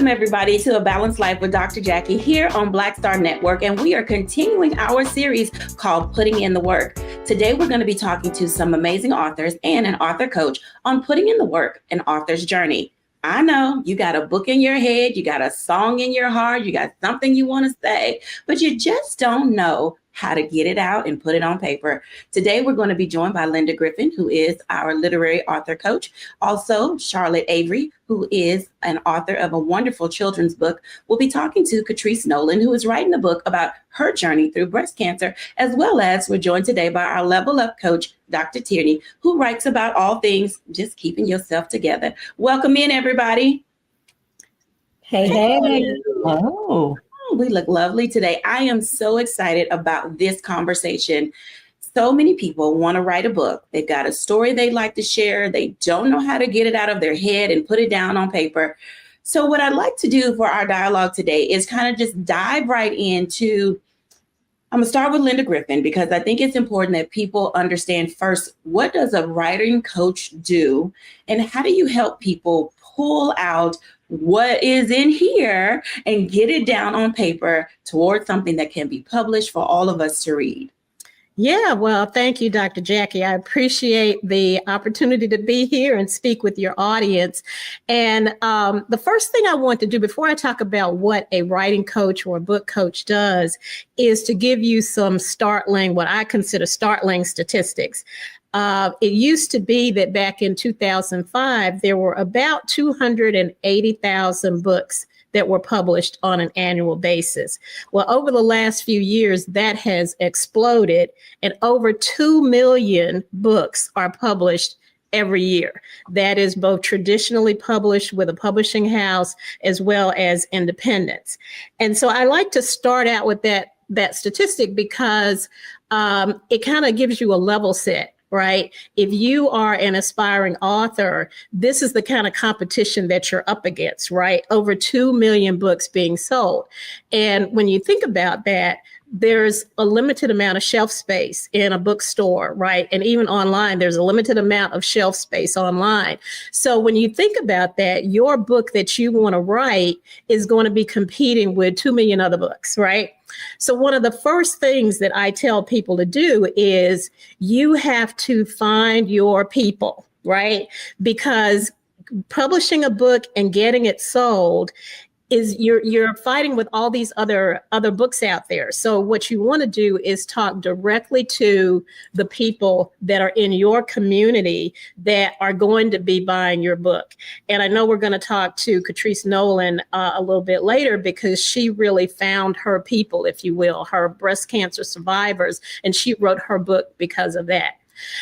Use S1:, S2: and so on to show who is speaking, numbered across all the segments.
S1: Welcome, everybody, to A Balanced Life with Dr. Jacquie here on Black Star Network, and we are continuing our series called Putting in the Work. Today, we're going to be talking to some amazing authors and an author coach on putting in the work, an author's journey. I know you got a book in your head, you got a song in your heart, you got something you want to say, but you just don't know how to get it out and put it on paper. Today, we're going to be joined by Linda Griffin, who is our literary author coach. Also, Charlotte Avery, who is an author of a wonderful children's book. We'll be talking to Catrice Nolan, who is writing a book about her journey through breast cancer, as well as we're joined today by our Level Up coach, Dr. Tierney, who writes about all things just keeping yourself together. Welcome in, everybody.
S2: Hey. Oh.
S1: We look lovely today. I am so excited about this conversation. So many people want to write a book. They've got a story they'd like to share. They don't know how to get it out of their head and put it down on paper. So what I'd like to do for our dialogue today is kind of just dive right into, I'm going to start with Linda Griffin, because I think it's important that people understand first, what does a writing coach do? And how do you help people pull out what is in here and get it down on paper towards something that can be published for all of us to read?
S2: Yeah, well, thank you, Dr. Jacquie. I appreciate the opportunity to be here and speak with your audience. And the first thing I want to do before I talk about what a writing coach or a book coach does is to give you some what I consider startling statistics. It used to be that back in 2005, there were about 280,000 books that were published on an annual basis. Well, over the last few years, that has exploded, and over 2 million books are published every year. That is both traditionally published with a publishing house as well as independents. And so I like to start out with that statistic because it kind of gives you a level set. Right? If you are an aspiring author, this is the kind of competition that you're up against, right? Over 2 million books being sold. And when you think about that, there's a limited amount of shelf space in a bookstore, right? And even online, there's a limited amount of shelf space online. So when you think about that, your book that you want to write is going to be competing with 2 million other books, right? So one of the first things that I tell people to do is you have to find your people, right? Because publishing a book and getting it sold is you're fighting with all these other books out there. So what you want to do is talk directly to the people that are in your community that are going to be buying your book. And I know we're going to talk to Catrice Nolan a little bit later, because she really found her people, if you will, her breast cancer survivors, and she wrote her book because of that.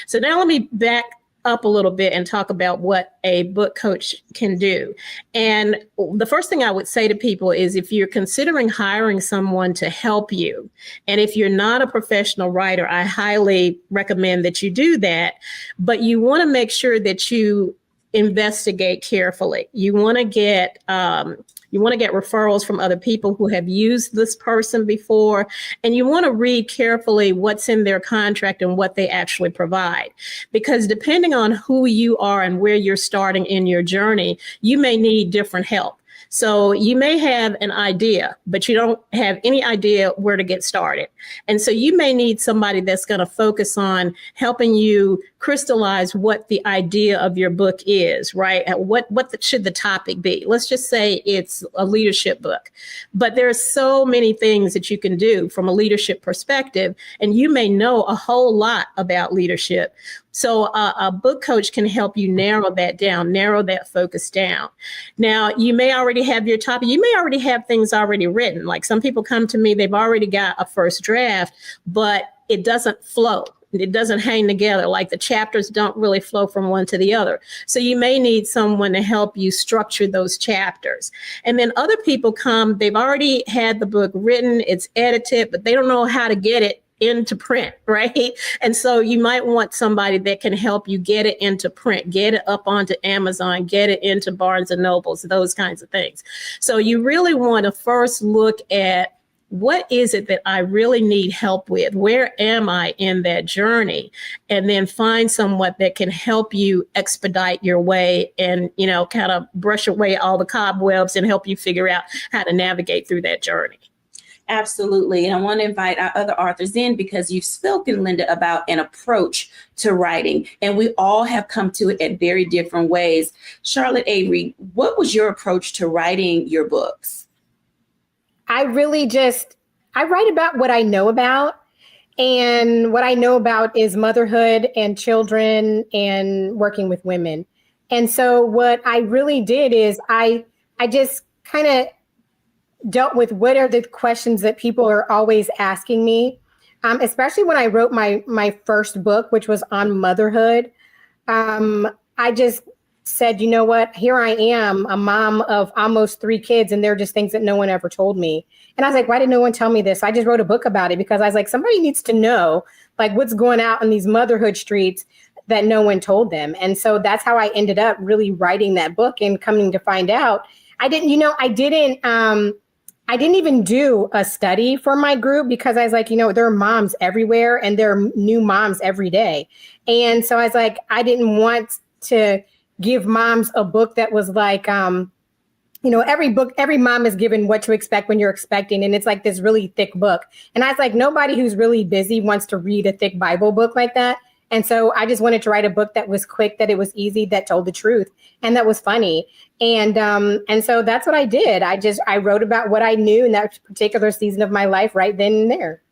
S2: So now let me back up a little bit and talk about what a book coach can do. And the first thing I would say to people is, if you're considering hiring someone to help you, and if you're not a professional writer, I highly recommend that you do that, but you want to make sure that you investigate carefully. You want to get referrals from other people who have used this person before, and you want to read carefully what's in their contract and what they actually provide. Because depending on who you are and where you're starting in your journey, you may need different help. So you may have an idea, but you don't have any idea where to get started. And so you may need somebody that's going to focus on helping you crystallize what the idea of your book is, right? And what should the topic be? Let's just say it's a leadership book, but there are so many things that you can do from a leadership perspective, and you may know a whole lot about leadership. So a book coach can help you narrow that down, narrow that focus down. Now, you may already have your topic. You may already have things already written. Like some people come to me, they've already got a first draft, but it doesn't flow. It doesn't hang together. Like the chapters don't really flow from one to the other. So you may need someone to help you structure those chapters. And then other people come, they've already had the book written, it's edited, but they don't know how to get it into print, right? And so you might want somebody that can help you get it into print, get it up onto Amazon, get it into Barnes and Nobles, those kinds of things. So you really want to first look at what is it that I really need help with? Where am I in that journey? And then find someone that can help you expedite your way and, kind of brush away all the cobwebs and help you figure out how to navigate through that journey.
S1: Absolutely. And I want to invite our other authors in because you've spoken, Linda, about an approach to writing, and we all have come to it at very different ways. Charlotte Avery, what was your approach to writing your books?
S3: I write about what I know about. And what I know about is motherhood and children and working with women. And so what I really did is I just kind of dealt with what are the questions that people are always asking me, especially when I wrote my first book, which was on motherhood. I just said, you know what, here I am, a mom of almost 3 kids, and they're just things that no one ever told me. And I was like, why did no one tell me this? I just wrote a book about it because I was like, somebody needs to know like what's going out in these motherhood streets that no one told them. And so that's how I ended up really writing that book and coming to find out. I didn't even do a study for my group because I was like, there are moms everywhere and there are new moms every day. And so I was like, I didn't want to give moms a book that was like, every mom is given what to expect when you're expecting. And it's like this really thick book. And I was like, nobody who's really busy wants to read a thick Bible book like that. And so I just wanted to write a book that was quick, that it was easy, that told the truth, and that was funny. And so that's what I did. I wrote about what I knew in that particular season of my life right then and there.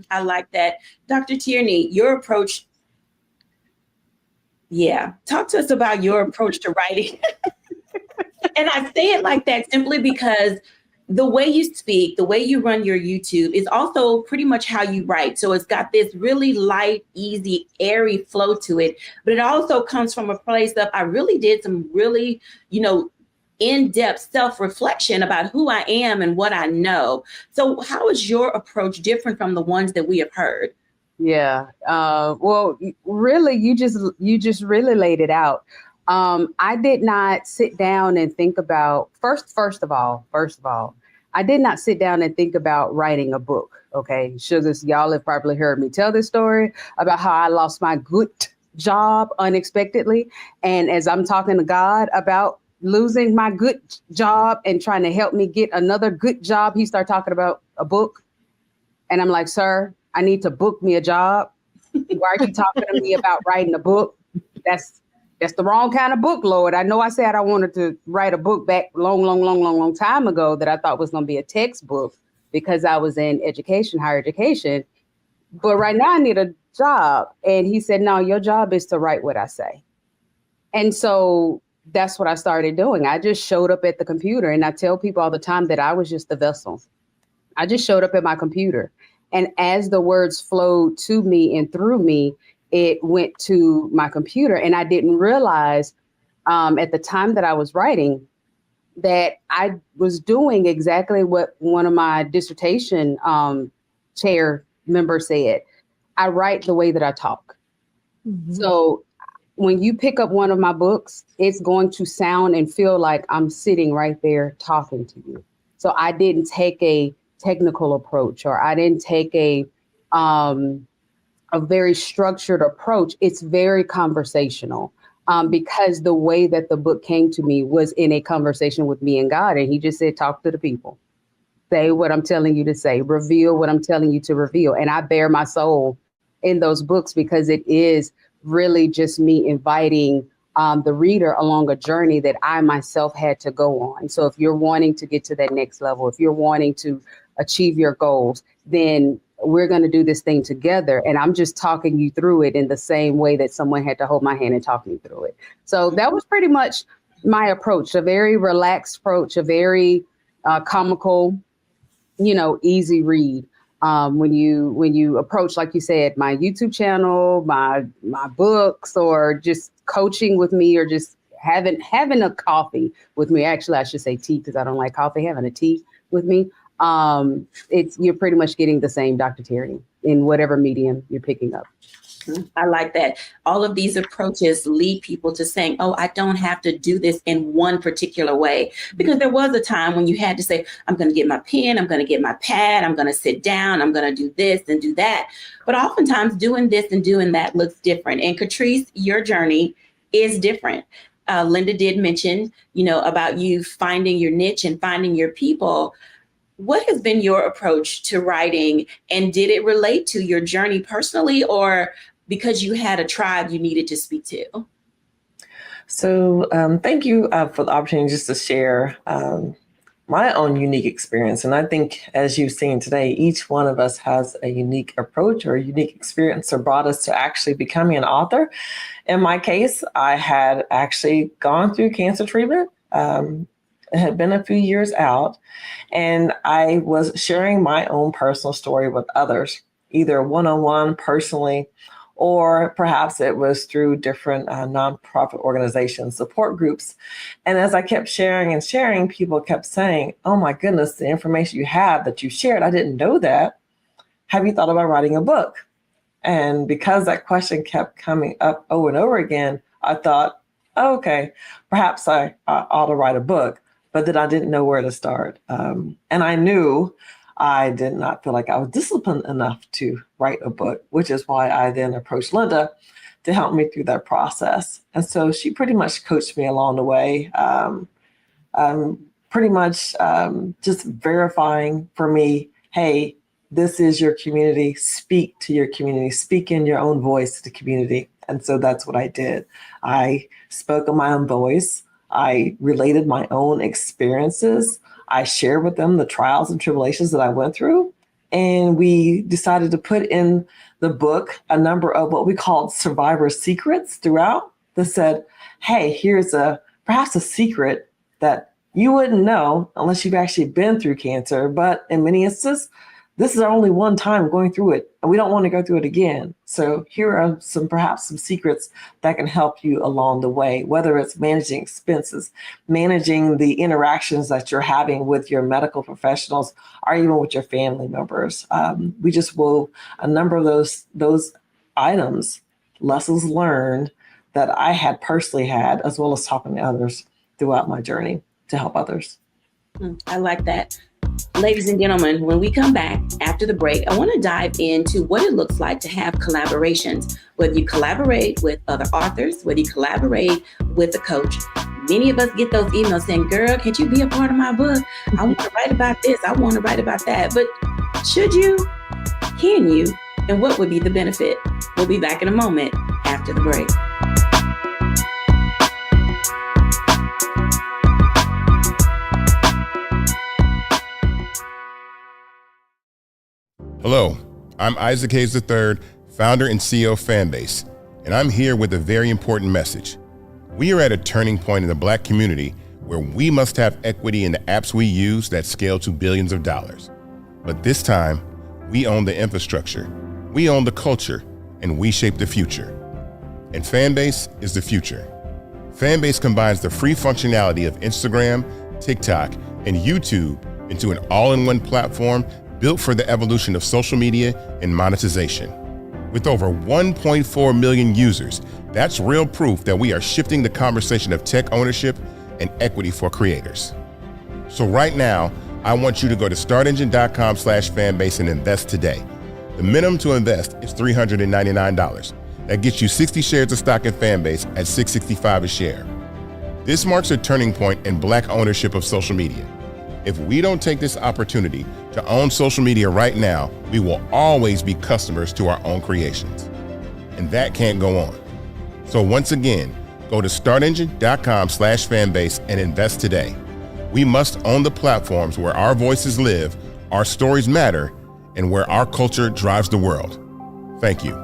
S1: I like that. Dr. Tierney, your approach. Yeah. Talk to us about your approach to writing. And I say it like that simply because the way you speak, the way you run your YouTube is also pretty much how you write. So it's got this really light, easy, airy flow to it. But it also comes from a place of I really did some really, in-depth self-reflection about who I am and what I know. So how is your approach different from the ones that we have heard?
S4: Yeah. Well, really, you just really laid it out. I did not sit down and think about first of all, I did not sit down and think about writing a book. Okay. Sugars, y'all have probably heard me tell this story about how I lost my good job unexpectedly. And as I'm talking to God about losing my good job and trying to help me get another good job, he started talking about a book. And I'm like, sir, I need to book me a job. Why are you talking to me about writing a book? That's the wrong kind of book, Lord. I know I said I wanted to write a book back long time ago that I thought was going to be a textbook because I was in education, higher education. But right now I need a job. And he said, no, your job is to write what I say. And so that's what I started doing. I just showed up at the computer, and I tell people all the time that I was just the vessel. I just showed up at my computer. And as the words flowed to me and through me, it went to my computer. And I didn't realize at the time that I was writing that I was doing exactly what one of my dissertation chair members said. I write the way that I talk. Mm-hmm. So when you pick up one of my books, it's going to sound and feel like I'm sitting right there talking to you. So I didn't take a technical approach, or I didn't take a very structured approach. It's very conversational because the way that the book came to me was in a conversation with me and God. And he just said, talk to the people, say what I'm telling you to say, reveal what I'm telling you to reveal. And I bear my soul in those books because it is really just me inviting the reader along a journey that I myself had to go on. So if you're wanting to get to that next level, if you're wanting to achieve your goals, then we're going to do this thing together. And I'm just talking you through it in the same way that someone had to hold my hand and talk me through it. So that was pretty much my approach, a very relaxed approach, a very comical, easy read. When you approach, like you said, my YouTube channel, my books, or just coaching with me, or just having a coffee with me. Actually, I should say tea because I don't like coffee. Having a tea with me. You're pretty much getting the same Dr. Tierney in whatever medium you're picking up.
S1: I like that. All of these approaches lead people to saying, oh, I don't have to do this in one particular way. Because there was a time when you had to say, I'm going to get my pen, I'm going to get my pad, I'm going to sit down, I'm going to do this and do that. But oftentimes doing this and doing that looks different. And Catrice, your journey is different. Linda did mention, about you finding your niche and finding your people. What has been your approach to writing, and did it relate to your journey personally, or because you had a tribe you needed to speak to?
S5: So thank you for the opportunity just to share my own unique experience. And I think, as you've seen today, each one of us has a unique approach or a unique experience that brought us to actually becoming an author. In my case, I had actually gone through cancer treatment. It had been a few years out, and I was sharing my own personal story with others, either one-on-one personally, or perhaps it was through different nonprofit organizations, support groups. And as I kept sharing and sharing, people kept saying, oh my goodness, the information you have that you shared, I didn't know that. Have you thought about writing a book? And because that question kept coming up over and over again, I thought, oh, okay, perhaps I ought to write a book. But then I didn't know where to start. And I knew I did not feel like I was disciplined enough to write a book, which is why I then approached Linda to help me through that process. And so she pretty much coached me along the way, pretty much just verifying for me, hey, this is your community, speak to your community, speak in your own voice to the community. And so that's what I did. I spoke in my own voice. I related my own experiences. I shared with them the trials and tribulations that I went through. And we decided to put in the book a number of what we called survivor secrets throughout that said, hey, here's perhaps a secret that you wouldn't know unless you've actually been through cancer. But in many instances, this is our only one time going through it, and we don't want to go through it again. So here are perhaps some secrets that can help you along the way, whether it's managing expenses, managing the interactions that you're having with your medical professionals, or even with your family members. We just wove a number of those items, lessons learned that I had personally had, as well as talking to others throughout my journey to help others.
S1: I like that. Ladies and gentlemen, when we come back after the break, I want to dive into what it looks like to have collaborations, whether you collaborate with other authors, whether you collaborate with a coach. Many of us get those emails saying, girl, can't you be a part of my book? I want to write about this. I want to write about that. But should you? Can you? And what would be the benefit? We'll be back in a moment after the break.
S6: Hello, I'm Isaac Hayes III, founder and CEO of Fanbase, and I'm here with a very important message. We are at a turning point in the Black community where we must have equity in the apps we use that scale to billions of dollars. But this time, we own the infrastructure, we own the culture, and we shape the future. And Fanbase is the future. Fanbase combines the free functionality of Instagram, TikTok, and YouTube into an all-in-one platform built for the evolution of social media and monetization. With over 1.4 million users, that's real proof that we are shifting the conversation of tech ownership and equity for creators. So right now, I want you to go to startengine.com/fanbase and invest today. The minimum to invest is $399. That gets you 60 shares of stock in Fanbase at $665 a share. This marks a turning point in Black ownership of social media. If we don't take this opportunity to own social media right now, we will always be customers to our own creations. And that can't go on. So once again, go to startengine.com/fanbase and invest today. We must own the platforms where our voices live, our stories matter, and where our culture drives the world. Thank you.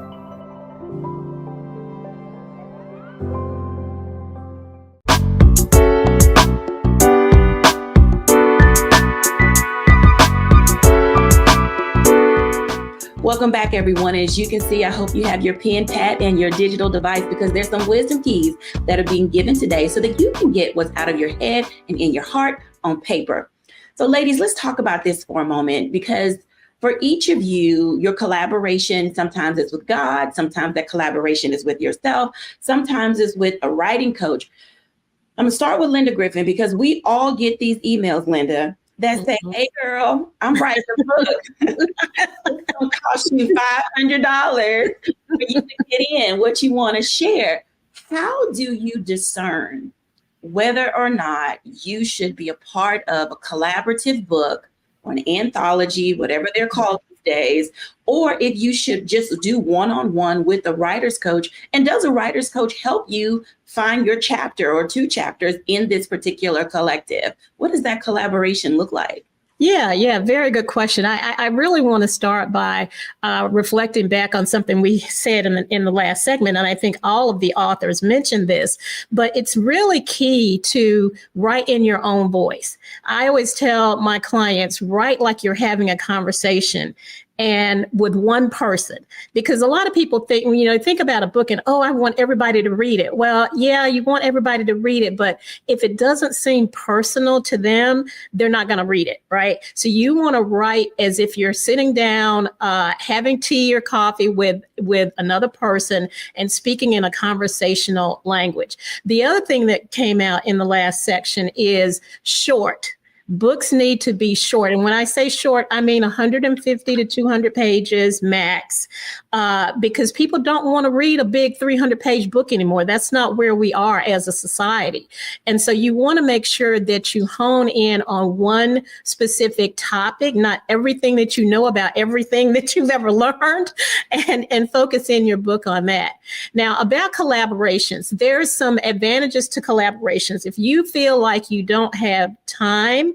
S1: Welcome back, everyone. As you can see, I hope you have your pen, pad, and your digital device, because there's some wisdom keys that are being given today so that you can get what's out of your head and in your heart on paper. So ladies, let's talk about this for a moment, because for each of you, your collaboration, sometimes it's with God, sometimes that collaboration is with yourself, sometimes it's with a writing coach. I'm gonna start with Linda Griffin because we all get these emails, Linda, that say, hey girl, I'm writing a book. It's gonna cost you $500 for you to get in what you want to share. How do you discern whether or not you should be a part of a collaborative book or an anthology, whatever they're called these days, or if you should just do one-on-one with a writer's coach? And does a writer's coach help you find your chapter or two chapters in this particular collective? What does that collaboration look like?
S2: Yeah, very good question. I really want to start by reflecting back on something we said in the last segment, and I think all of the authors mentioned this, but it's really key to write in your own voice. I always tell my clients, write like you're having a conversation and with one person, because a lot of people think about a book and, I want everybody to read it. Well, yeah, you want everybody to read it, but if it doesn't seem personal to them, they're not going to read it, right? So you want to write as if you're sitting down, having tea or coffee with another person and speaking in a conversational language. The other thing that came out in the last section is short. Books need to be short. And when I say short, I mean 150 to 200 pages max, because people don't want to read a big 300-page book anymore. That's not where we are as a society. And so you want to make sure that you hone in on one specific topic, not everything that you know about everything that you've ever learned, and focus in your book on that. Now, about collaborations, there's some advantages to collaborations. If you feel like you don't have time,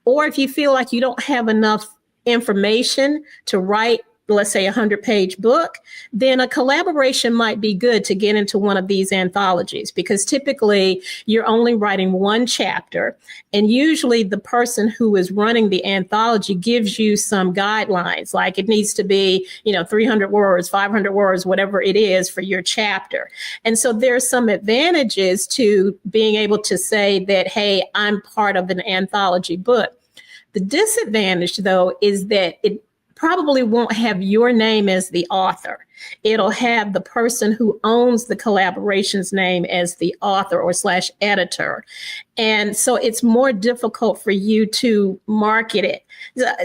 S2: or if you feel like you don't have enough information to write, let's say, a 100-page book, then a collaboration might be good to get into one of these anthologies, because typically you're only writing one chapter. And usually the person who is running the anthology gives you some guidelines, like it needs to be, 300 words, 500 words, whatever it is for your chapter. And so there's some advantages to being able to say that, hey, I'm part of an anthology book. The disadvantage, though, is that it probably won't have your name as the author. It'll have the person who owns the collaboration's name as the author or /editor. And so it's more difficult for you to market it.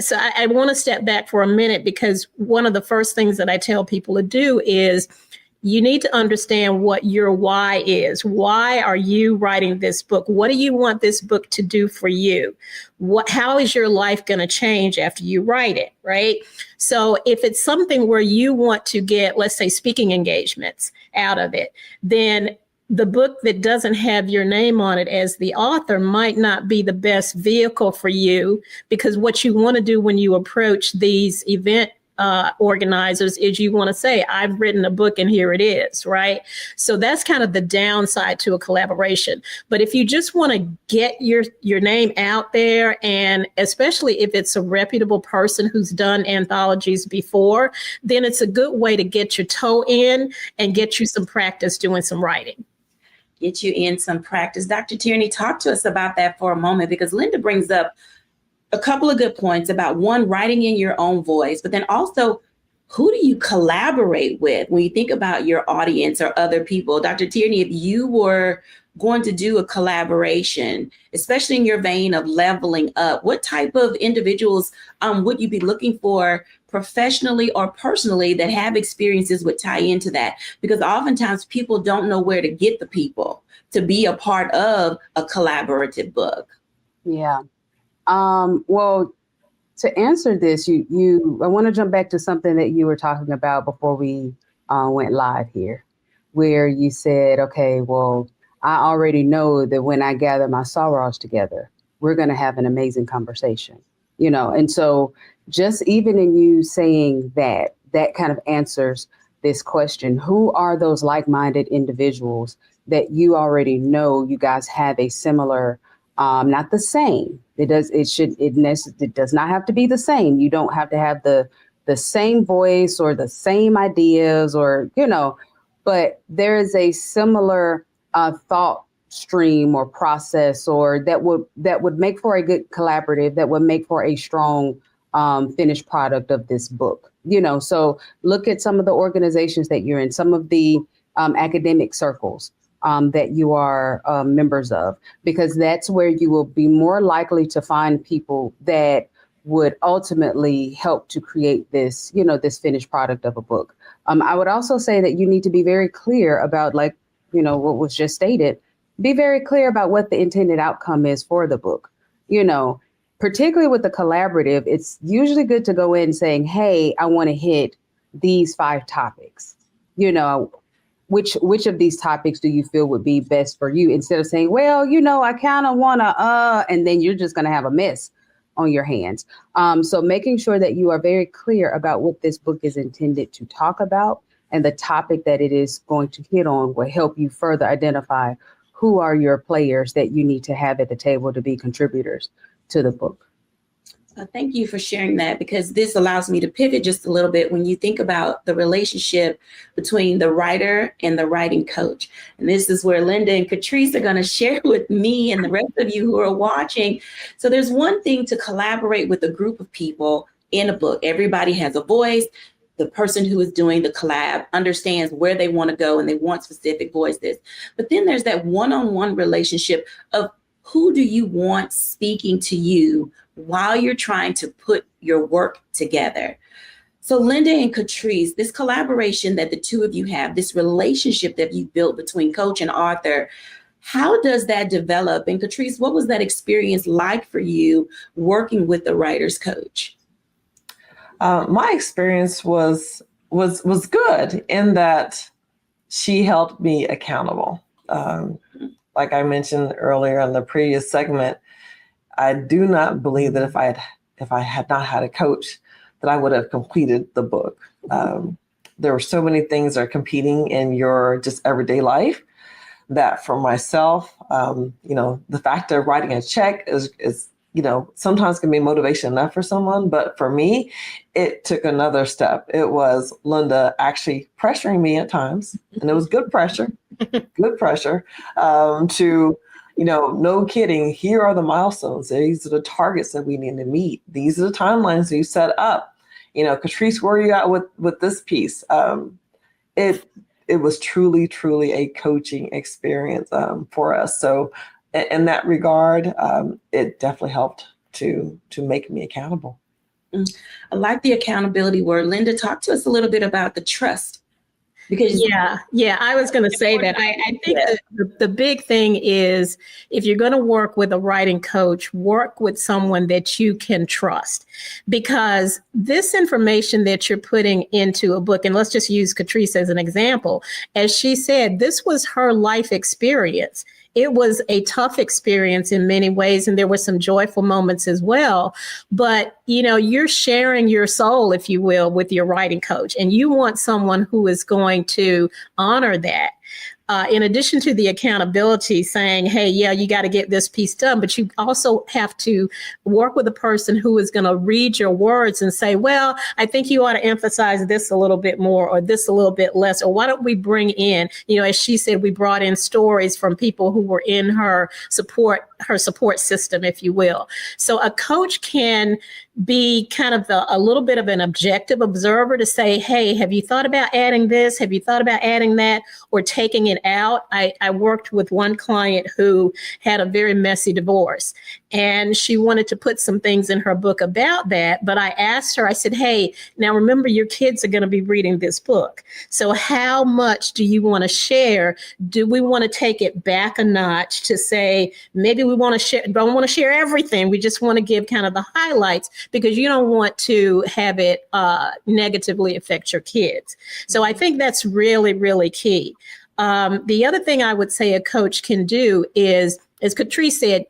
S2: So I want to step back for a minute, because one of the first things that I tell people to do is you need to understand what your why is. Why are you writing this book? What do you want this book to do for you? How is your life going to change after you write it, right? So if it's something where you want to get, let's say, speaking engagements out of it, then the book that doesn't have your name on it as the author might not be the best vehicle for you, because what you want to do when you approach these event organizers is you want to say, I've written a book and here it is, right? So that's kind of the downside to a collaboration. But if you just want to get your name out there, and especially if it's a reputable person who's done anthologies before, then it's a good way to get your toe in and get you some practice doing some writing.
S1: Get you in some practice. Dr. Tierney, talk to us about that for a moment, because Linda brings up a couple of good points about, one, writing in your own voice, but then also, who do you collaborate with when you think about your audience or other people? Dr. Tierney, if you were going to do a collaboration, especially in your vein of leveling up, what type of individuals would you be looking for professionally or personally that have experiences would tie into that? Because oftentimes people don't know where to get the people to be a part of a collaborative book.
S4: Yeah. Well, to answer this, I want to jump back to something that you were talking about before we went live here, where you said, okay, well, I already know that when I gather my sorors together, we're going to have an amazing conversation, and so just even in you saying that kind of answers this question. Who are those like-minded individuals that you already know you guys have a similar, not the same. It does not have to be the same. You don't have to have the same voice or the same ideas or, but there is a similar thought stream or process, or that would make for a good collaborative, that would make for a strong finished product of this book. So look at some of the organizations that you're in, some of the academic circles that you are members of, because that's where you will be more likely to find people that would ultimately help to create this, this finished product of a book. I would also say that you need to be very clear about, like, what was just stated, be very clear about what the intended outcome is for the book. Particularly with the collaborative, it's usually good to go in saying, hey, I want to hit these 5 topics. Which of these topics do you feel would be best for you, instead of saying, well, I kind of want to, and then you're just going to have a mess on your hands. So making sure that you are very clear about what this book is intended to talk about, and the topic that it is going to hit on will help you further identify who are your players that you need to have at the table to be contributors to the book.
S1: Thank you for sharing that, because this allows me to pivot just a little bit when you think about the relationship between the writer and the writing coach. And this is where Linda and Catrice are going to share with me and the rest of you who are watching. So there's one thing to collaborate with a group of people in a book. Everybody has a voice. The person who is doing the collab understands where they want to go and they want specific voices. But then there's that one-on-one relationship of who do you want speaking to you while you're trying to put your work together. So Linda and Catrice, this collaboration that the two of you have, this relationship that you built between coach and author, how does that develop? And Catrice, what was that experience like for you working with the writer's coach?
S5: My experience was good in that she held me accountable. Like I mentioned earlier in the previous segment, I do not believe that if I had not had a coach, that I would have completed the book. There were so many things that are competing in your just everyday life that for myself, the fact of writing a check is sometimes can be motivation enough for someone. But for me, it took another step. It was Linda actually pressuring me at times, and it was good pressure, to, no kidding. Here are the milestones. These are the targets that we need to meet. These are the timelines that you set up. Catrice, where are you at with this piece? It was truly, truly a coaching experience for us. So in that regard, it definitely helped to make me accountable.
S1: I like the accountability word. Linda, talk to us a little bit about the trust. Because
S2: yeah, I was going to say that. I think that the big thing is, if you're going to work with a writing coach, work with someone that you can trust, because this information that you're putting into a book, and let's just use Catrice as an example, as she said, this was her life experience. It was a tough experience in many ways, and there were some joyful moments as well. But, you're sharing your soul, if you will, with your writing coach, and you want someone who is going to honor that. In addition to the accountability, saying, hey, yeah, you got to get this piece done, but you also have to work with a person who is going to read your words and say, well, I think you ought to emphasize this a little bit more, or this a little bit less, or why don't we bring in, as she said, we brought in stories from people who were in her support system, if you will. So a coach can be kind of a little bit of an objective observer to say, hey, have you thought about adding this? Have you thought about adding that, or taking it out? I worked with one client who had a very messy divorce, and she wanted to put some things in her book about that. But I asked her, I said, hey, now remember, your kids are going to be reading this book. So how much do you want to share? Do we want to take it back a notch to say, maybe we don't want to share everything. We just want to give kind of the highlights, because you don't want to have it negatively affect your kids. So I think that's really, really key. The other thing I would say a coach can do is, as Catrice said,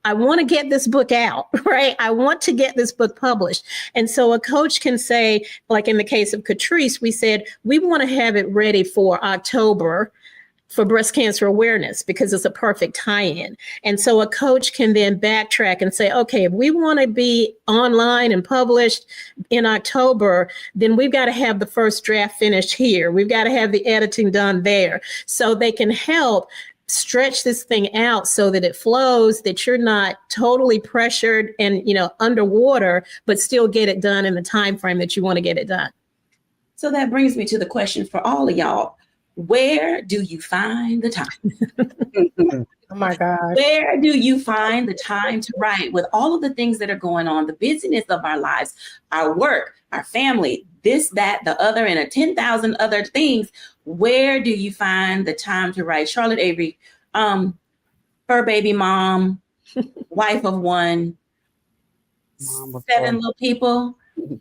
S2: I want to get this book out, right? I want to get this book published. And so a coach can say, like in the case of Catrice, we said, we want to have it ready for October for breast cancer awareness, because it's a perfect tie-in. And so a coach can then backtrack and say, okay, if we want to be online and published in October, then we've got to have the first draft finished here. We've got to have the editing done there. So they can help stretch this thing out so that it flows, that you're not totally pressured and, underwater, but still get it done in the time frame that you want to get it done.
S1: So that brings me to the question for all of y'all. Where do you find the time?
S3: Oh my God.
S1: Where do you find the time to write with all of the things that are going on, the busyness of our lives, our work, our family, this, that, the other, and 10,000 other things? Where do you find the time to write? Charlotte Avery, fur baby mom, wife of one,
S4: Mom of
S1: 7
S4: four.
S1: little people.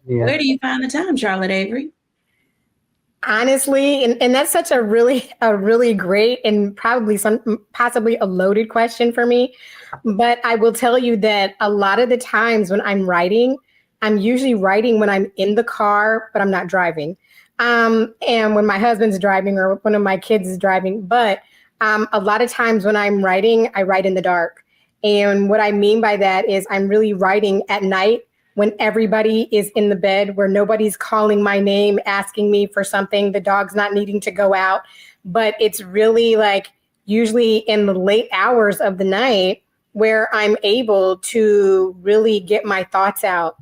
S4: Yeah.
S1: Where do you find the time, Charlotte Avery?
S3: Honestly, and that's such a really great and possibly a loaded question for me. But I will tell you that a lot of the times when I'm writing, I'm usually writing when I'm in the car, but I'm not driving. And when my husband's driving or one of my kids is driving. But a lot of times when I'm writing, I write in the dark. And what I mean by that is I'm really writing at night when everybody is in the bed, where nobody's calling my name, asking me for something, the dog's not needing to go out. But it's really like usually in the late hours of the night where I'm able to really get my thoughts out.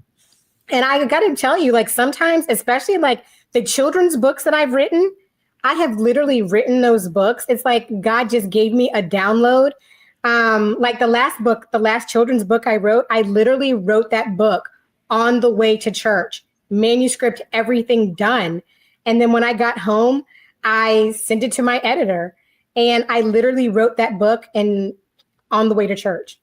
S3: And I got to tell you, like sometimes, especially like the children's books that I've written, I have literally written those books. It's like God just gave me a download. Like the last children's book I wrote, I literally wrote that book on the way to church, manuscript, everything done. And then when I got home, I sent it to my editor and I literally wrote that book and on the way to church.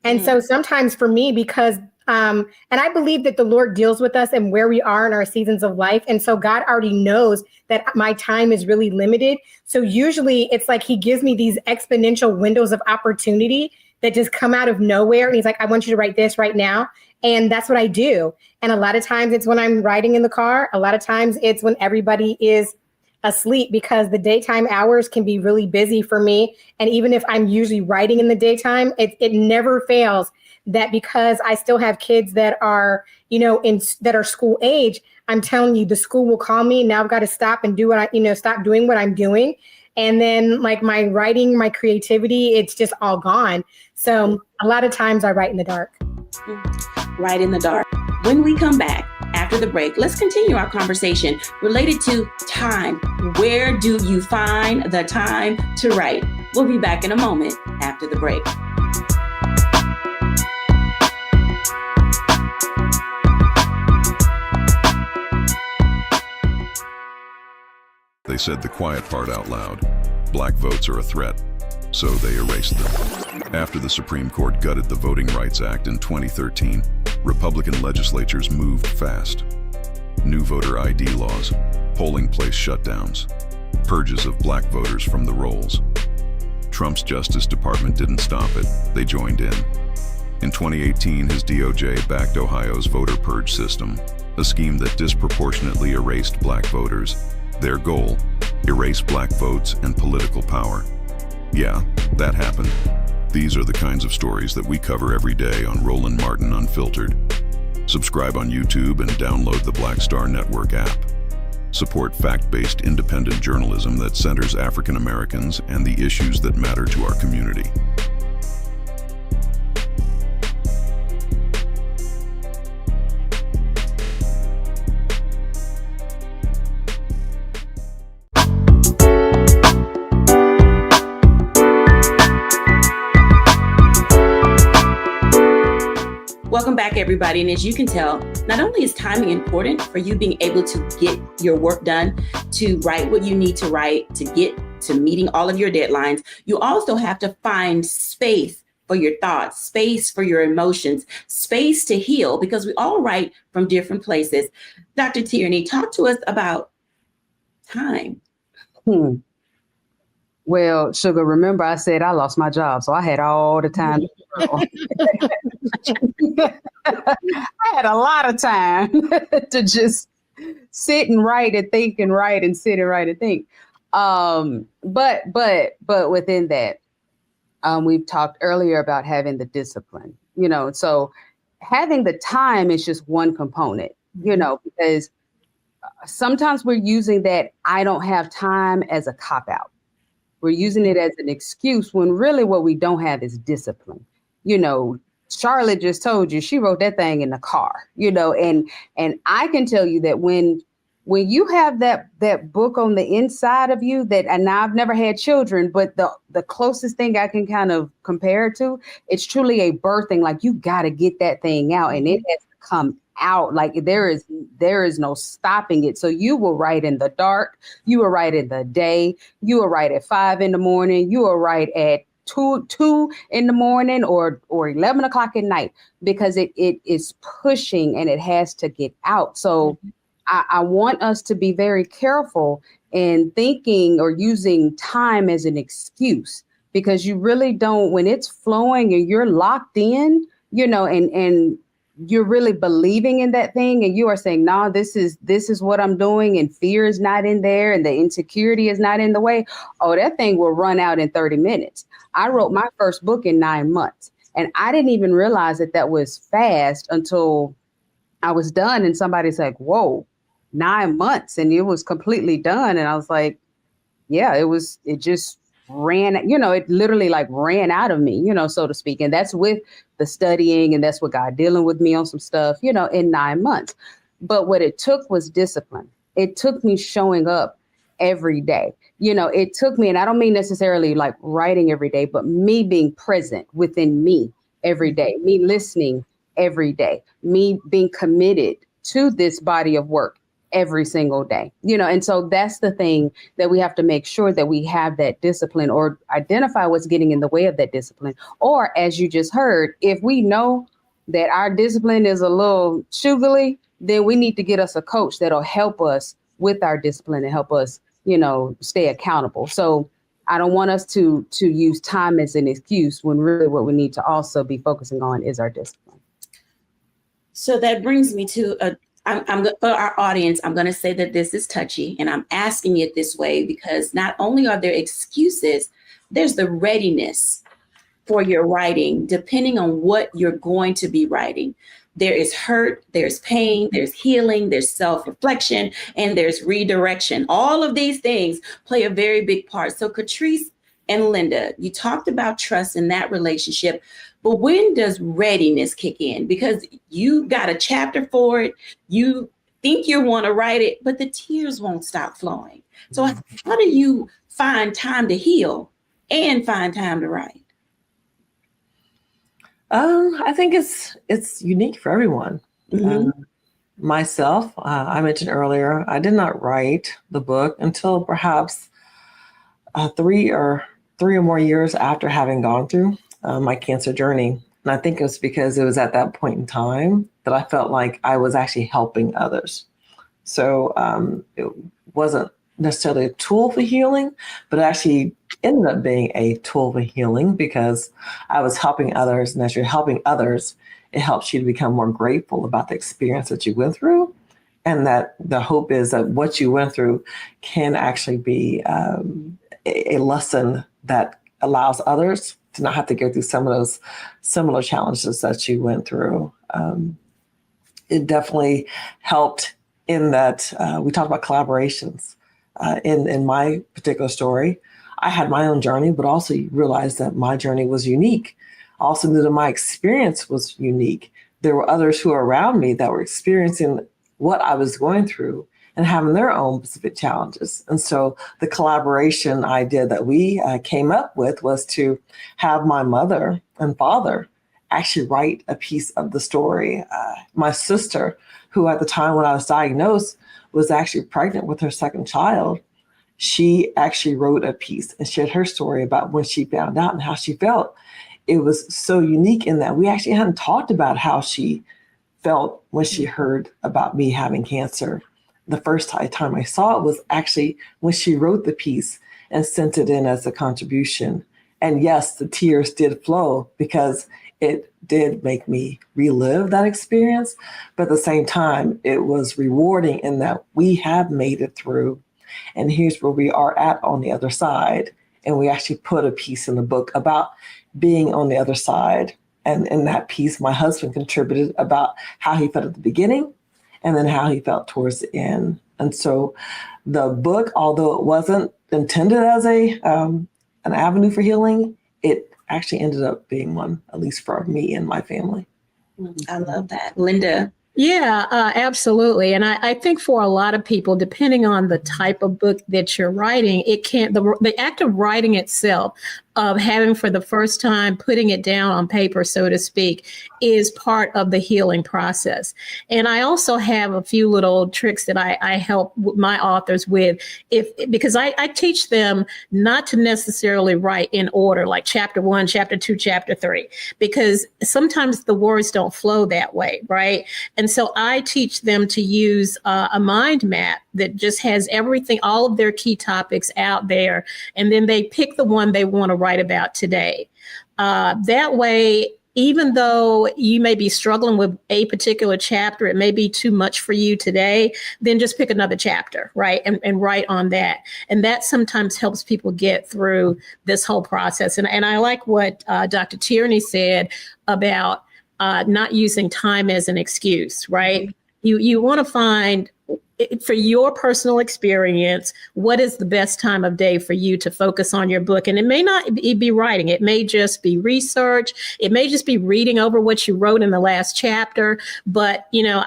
S3: And so sometimes for me, because, and I believe that the Lord deals with us and where we are in our seasons of life. And so God already knows that my time is really limited. So usually it's like he gives me these exponential windows of opportunity that just come out of nowhere. And he's like, I want you to write this right now. And that's what I do. And a lot of times it's when I'm riding in the car. A lot of times it's when everybody is asleep, because the daytime hours can be really busy for me. And even if I'm usually writing in the daytime, it never fails that because I still have kids that are, that are school age, I'm telling you, the school will call me. Now I've got to stop and do stop doing what I'm doing. And then like my writing, my creativity, it's just all gone. So a lot of times I write in the dark.
S1: Right in the dark. When we come back after the break, let's continue our conversation related to time. Where do you find the time to write? We'll be back in a moment after the break.
S7: They said the quiet part out loud. Black votes are a threat, so they erased them. After the Supreme Court gutted the Voting Rights Act in 2013, Republican legislatures moved fast. New voter ID laws, polling place shutdowns, purges of black voters from the rolls. Trump's Justice Department didn't stop it, they joined in. In 2018, his DOJ backed Ohio's voter purge system, a scheme that disproportionately erased black voters. Their goal, erase black votes and political power. Yeah, that happened. These are the kinds of stories that we cover every day on Roland Martin Unfiltered. Subscribe on YouTube and download the Black Star Network app. Support fact-based independent journalism that centers African Americans and the issues that matter to our community.
S1: Welcome back, everybody. And as you can tell, not only is timing important for you being able to get your work done, to write what you need to write, to get to meeting all of your deadlines, you also have to find space for your thoughts, space for your emotions, space to heal, because we all write from different places. Dr. Tierney, talk to us about time.
S4: Well, Sugar, remember I said I lost my job, so I had all the time. I had a lot of time to just sit and write and think and write and sit and write and think. But within that, we've talked earlier about having the discipline, so having the time is just one component, because sometimes we're using that I don't have time as a cop-out. We're using it as an excuse when really what we don't have is discipline. You know, Charlotte just told you she wrote that thing in the car, you know, and I can tell you that when you have that book on the inside of you, that, and now I've never had children, but the closest thing I can kind of compare it to, it's truly a birthing. Like, you got to get that thing out, and it has to come out. Like, there is no stopping it. So you will write in the dark, you will write in the day, you will write at 5 a.m, you will write at 2 a.m, or 11 o'clock at night, because it is pushing and it has to get out. So I want us to be very careful in thinking or using time as an excuse, because you really don't, when it's flowing and you're locked in, you know, and you're really believing in that thing, and you are saying, no, this is what I'm doing, and fear is not in there, and the insecurity is not in the way. Oh, that thing will run out in 30 minutes. I wrote my first book in 9 months, and I didn't even realize that was fast until I was done. And somebody's like, whoa, 9 months, and it was completely done. And I was like, yeah, it just ran, you know, it literally like ran out of me, you know, so to speak. And that's with the studying, and that's what God dealing with me on some stuff, you know, in 9 months. But what it took was discipline. It took me showing up every day. You know, it took me, and I don't mean necessarily like writing every day, but me being present within me every day, me listening every day, me being committed to this body of work every single day, you know. And so that's the thing that we have to make sure that we have that discipline, or identify what's getting in the way of that discipline. Or, as you just heard, if we know that our discipline is a little sugary, then we need to get us a coach that'll help us with our discipline and help us, you know, stay accountable. So I don't want us to use time as an excuse, when really what we need to also be focusing on is our discipline.
S1: So that brings me to for our audience, I'm going to say that this is touchy, and I'm asking it this way because not only are there excuses, there's the readiness for your writing, depending on what you're going to be writing. There is hurt, there's pain, there's healing, there's self-reflection, and there's redirection. All of these things play a very big part. So Catrice and Linda, you talked about trust in that relationship, but when does readiness kick in? Because you got a chapter for it, you think you want to write it, but the tears won't stop flowing. So how do you find time to heal and find time to write?
S5: I think it's unique for everyone. Myself, I mentioned earlier, I did not write the book until perhaps 3 or more years after having gone through my cancer journey. And I think it was because it was at that point in time that I felt like I was actually helping others. So it wasn't necessarily a tool for healing, but actually ended up being a tool for healing, because I was helping others. And as you're helping others, it helps you to become more grateful about the experience that you went through. And that the hope is that what you went through can actually be a lesson that allows others to not have to go through some of those similar challenges that you went through. It definitely helped in that we talked about collaborations. In my particular story, I had my own journey, but also realized that my journey was unique. I also knew that my experience was unique. There were others who were around me that were experiencing what I was going through and having their own specific challenges. And so the collaboration idea that we came up with was to have my mother and father actually write a piece of the story. My sister, who at the time when I was diagnosed was actually pregnant with her second child, she actually wrote a piece and shared her story about when she found out and how she felt. It was so unique in that we actually hadn't talked about how she felt when she heard about me having cancer. The first time I saw it was actually when she wrote the piece and sent it in as a contribution. And yes, the tears did flow because it did make me relive that experience. But at the same time, it was rewarding in that we have made it through. And here's where we are at on the other side. And we actually put a piece in the book about being on the other side. And in that piece, my husband contributed about how he felt at the beginning and then how he felt towards the end. And so the book, although it wasn't intended as an avenue for healing, it actually ended up being one, at least for me and my family.
S1: I love that. Linda.
S2: Yeah, absolutely. And I think for a lot of people, depending on the type of book that you're writing, it can't, the act of writing itself, of having for the first time, putting it down on paper, so to speak, is part of the healing process. And I also have a few little tricks that I help my authors with, because I teach them not to necessarily write in order, like chapter 1, chapter 2, chapter 3, because sometimes the words don't flow that way, right? And so I teach them to use a mind map that just has everything, all of their key topics out there, and then they pick the one they want to write about today. That way, even though you may be struggling with a particular chapter, it may be too much for you today, then just pick another chapter, right? And write on that. And that sometimes helps people get through this whole process. And I like what Dr. Tierney said about not using time as an excuse, right? You want to find, for your personal experience, what is the best time of day for you to focus on your book? And it may not be writing. It may just be research. It may just be reading over what you wrote in the last chapter. But, you know,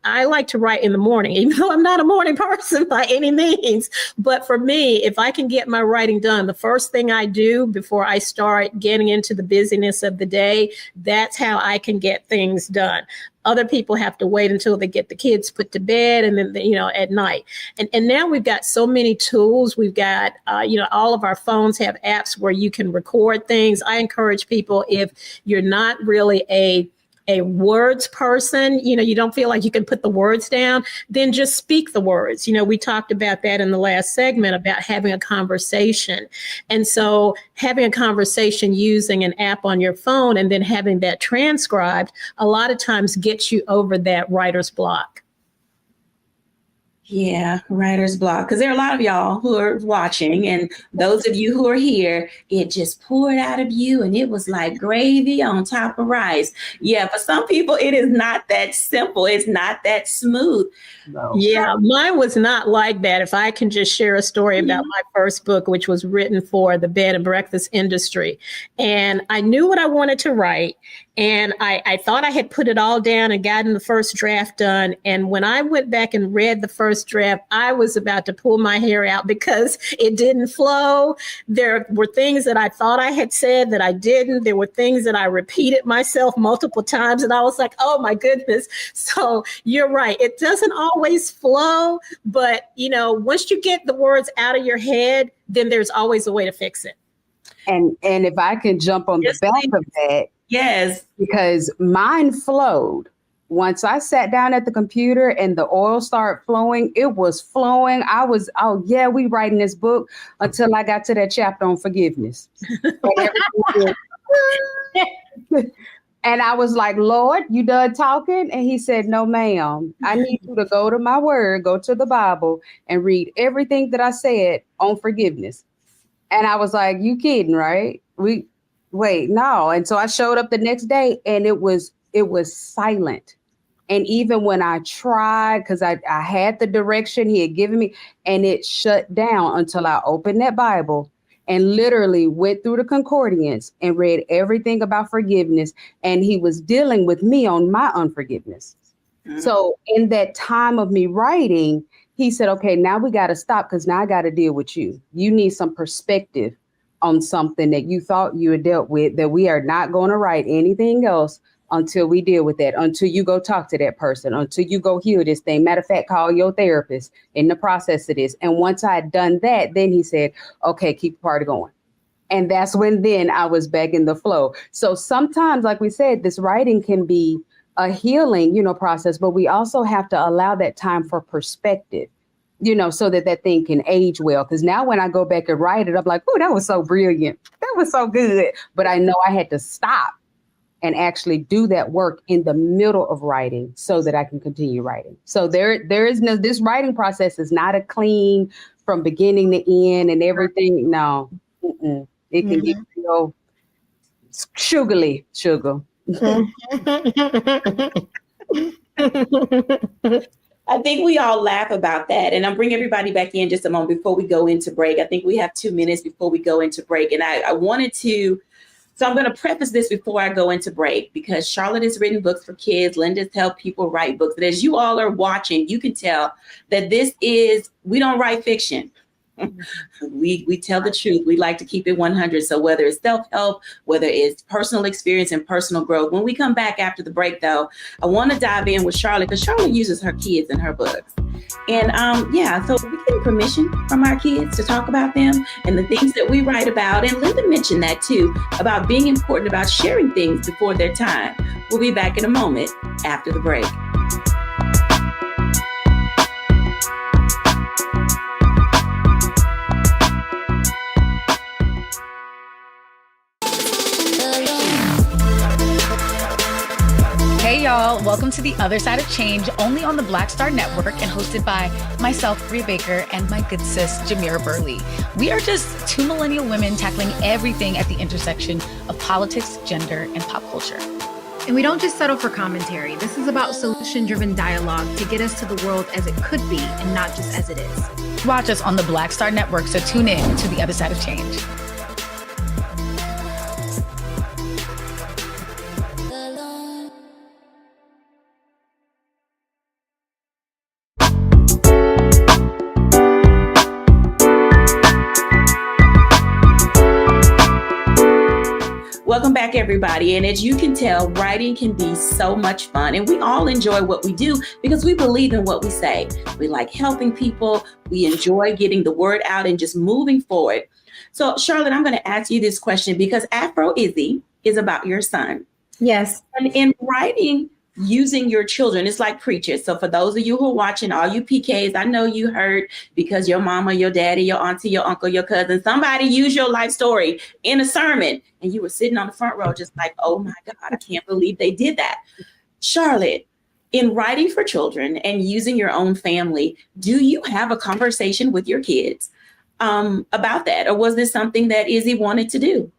S2: I like to write in the morning, even though I'm not a morning person by any means. But for me, if I can get my writing done, the first thing I do before I start getting into the busyness of the day, that's how I can get things done. Other people have to wait until they get the kids put to bed, and then, you know, at night. And now we've got so many tools. We've got, you know, all of our phones have apps where you can record things. I encourage people, if you're not really a words person, you know, you don't feel like you can put the words down, then just speak the words. You know, we talked about that in the last segment about having a conversation. And so having a conversation using an app on your phone and then having that transcribed a lot of times gets you over that writer's block.
S1: Yeah, writer's block. Because there are a lot of y'all who are watching, and those of you who are here, it just poured out of you and it was like gravy on top of rice. Yeah, for some people, it is not that simple. It's not that smooth.
S5: No.
S2: Yeah, mine was not like that. If I can just share a story about my first book, which was written for the bed and breakfast industry. And I knew what I wanted to write. And I thought I had put it all down and gotten the first draft done. And when I went back and read the first draft, I was about to pull my hair out because it didn't flow. There were things that I thought I had said that I didn't. There were things that I repeated myself multiple times. And I was like, oh, my goodness. So you're right. It doesn't always flow. But, you know, once you get the words out of your head, then there's always a way to fix it.
S4: And if I can jump on the back of that.
S1: Yes.
S4: Because mine flowed. Once I sat down at the computer and the oil started flowing, it was flowing. I was, oh yeah, we writing this book until I got to that chapter on forgiveness. And I was like, Lord, you done talking? And he said, no, ma'am. I need you to go to my word, go to the Bible and read everything that I said on forgiveness. And I was like, you kidding, right? Wait, no. And so I showed up the next day and it was silent. And even when I tried, because I had the direction he had given me, and it shut down until I opened that Bible and literally went through the concordance and read everything about forgiveness. And he was dealing with me on my unforgiveness. Mm-hmm. So in that time of me writing, he said, okay, now we got to stop because now I got to deal with you. You need some perspective on something that you thought you had dealt with, that we are not going to write anything else until we deal with that, until you go talk to that person, until you go heal this thing. Matter of fact, call your therapist in the process of this. And once I had done that, then he said, okay, keep the party going. And that's when then I was back in the flow. So sometimes, like we said, this writing can be a healing, process, but we also have to allow that time for perspective, so that thing can age well. Because now when I go back and write it, I'm like, oh, that was so brilliant. That was so good. But I know I had to stop and actually do that work in the middle of writing so that I can continue writing. So there is no, this writing process is not a clean from beginning to end and everything. No, it can get real sugar.
S1: I think we all laugh about that. And I'll bring everybody back in just a moment before we go into break. I think we have 2 minutes before we go into break. And I wanted to, so I'm going to preface this before I go into break, because Charlotte has written books for kids. Linda's helped people write books. But as you all are watching, you can tell that we don't write fiction. We tell the truth. We like to keep it 100. So whether it's self-help, whether it's personal experience and personal growth. When we come back after the break, though, I want to dive in with Charlotte, because Charlotte uses her kids in her books. And so we get permission from our kids to talk about them and the things that we write about. And Linda mentioned that too, about being important about sharing things before their time. We'll be back in a moment after the break.
S8: Hey y'all, welcome to The Other Side of Change, only on the Black Star Network and hosted by myself, Bria Baker, and my good sis, Jamira Burley. We are just two millennial women tackling everything at the intersection of politics, gender, and pop culture.
S9: And we don't just settle for commentary. This is about solution-driven dialogue to get us to the world as it could be and not just as it is.
S8: Watch us on the Black Star Network, so tune in to The Other Side of Change.
S1: Welcome back, everybody. And as you can tell, writing can be so much fun. And we all enjoy what we do because we believe in what we say. We like helping people. We enjoy getting the word out and just moving forward. So, Charlotte, I'm going to ask you this question because Afro Izzy is about your son.
S3: Yes.
S1: And in writing, using your children, it's like preachers. So for those of you who are watching, all you PKs, I know you heard because your mama, your daddy, your auntie, your uncle, your cousin, somebody used your life story in a sermon and you were sitting on the front row just like, oh my God, I can't believe they did that. Charlotte, in writing for children and using your own family, do you have a conversation with your kids about that? Or was this something that Izzy wanted to do?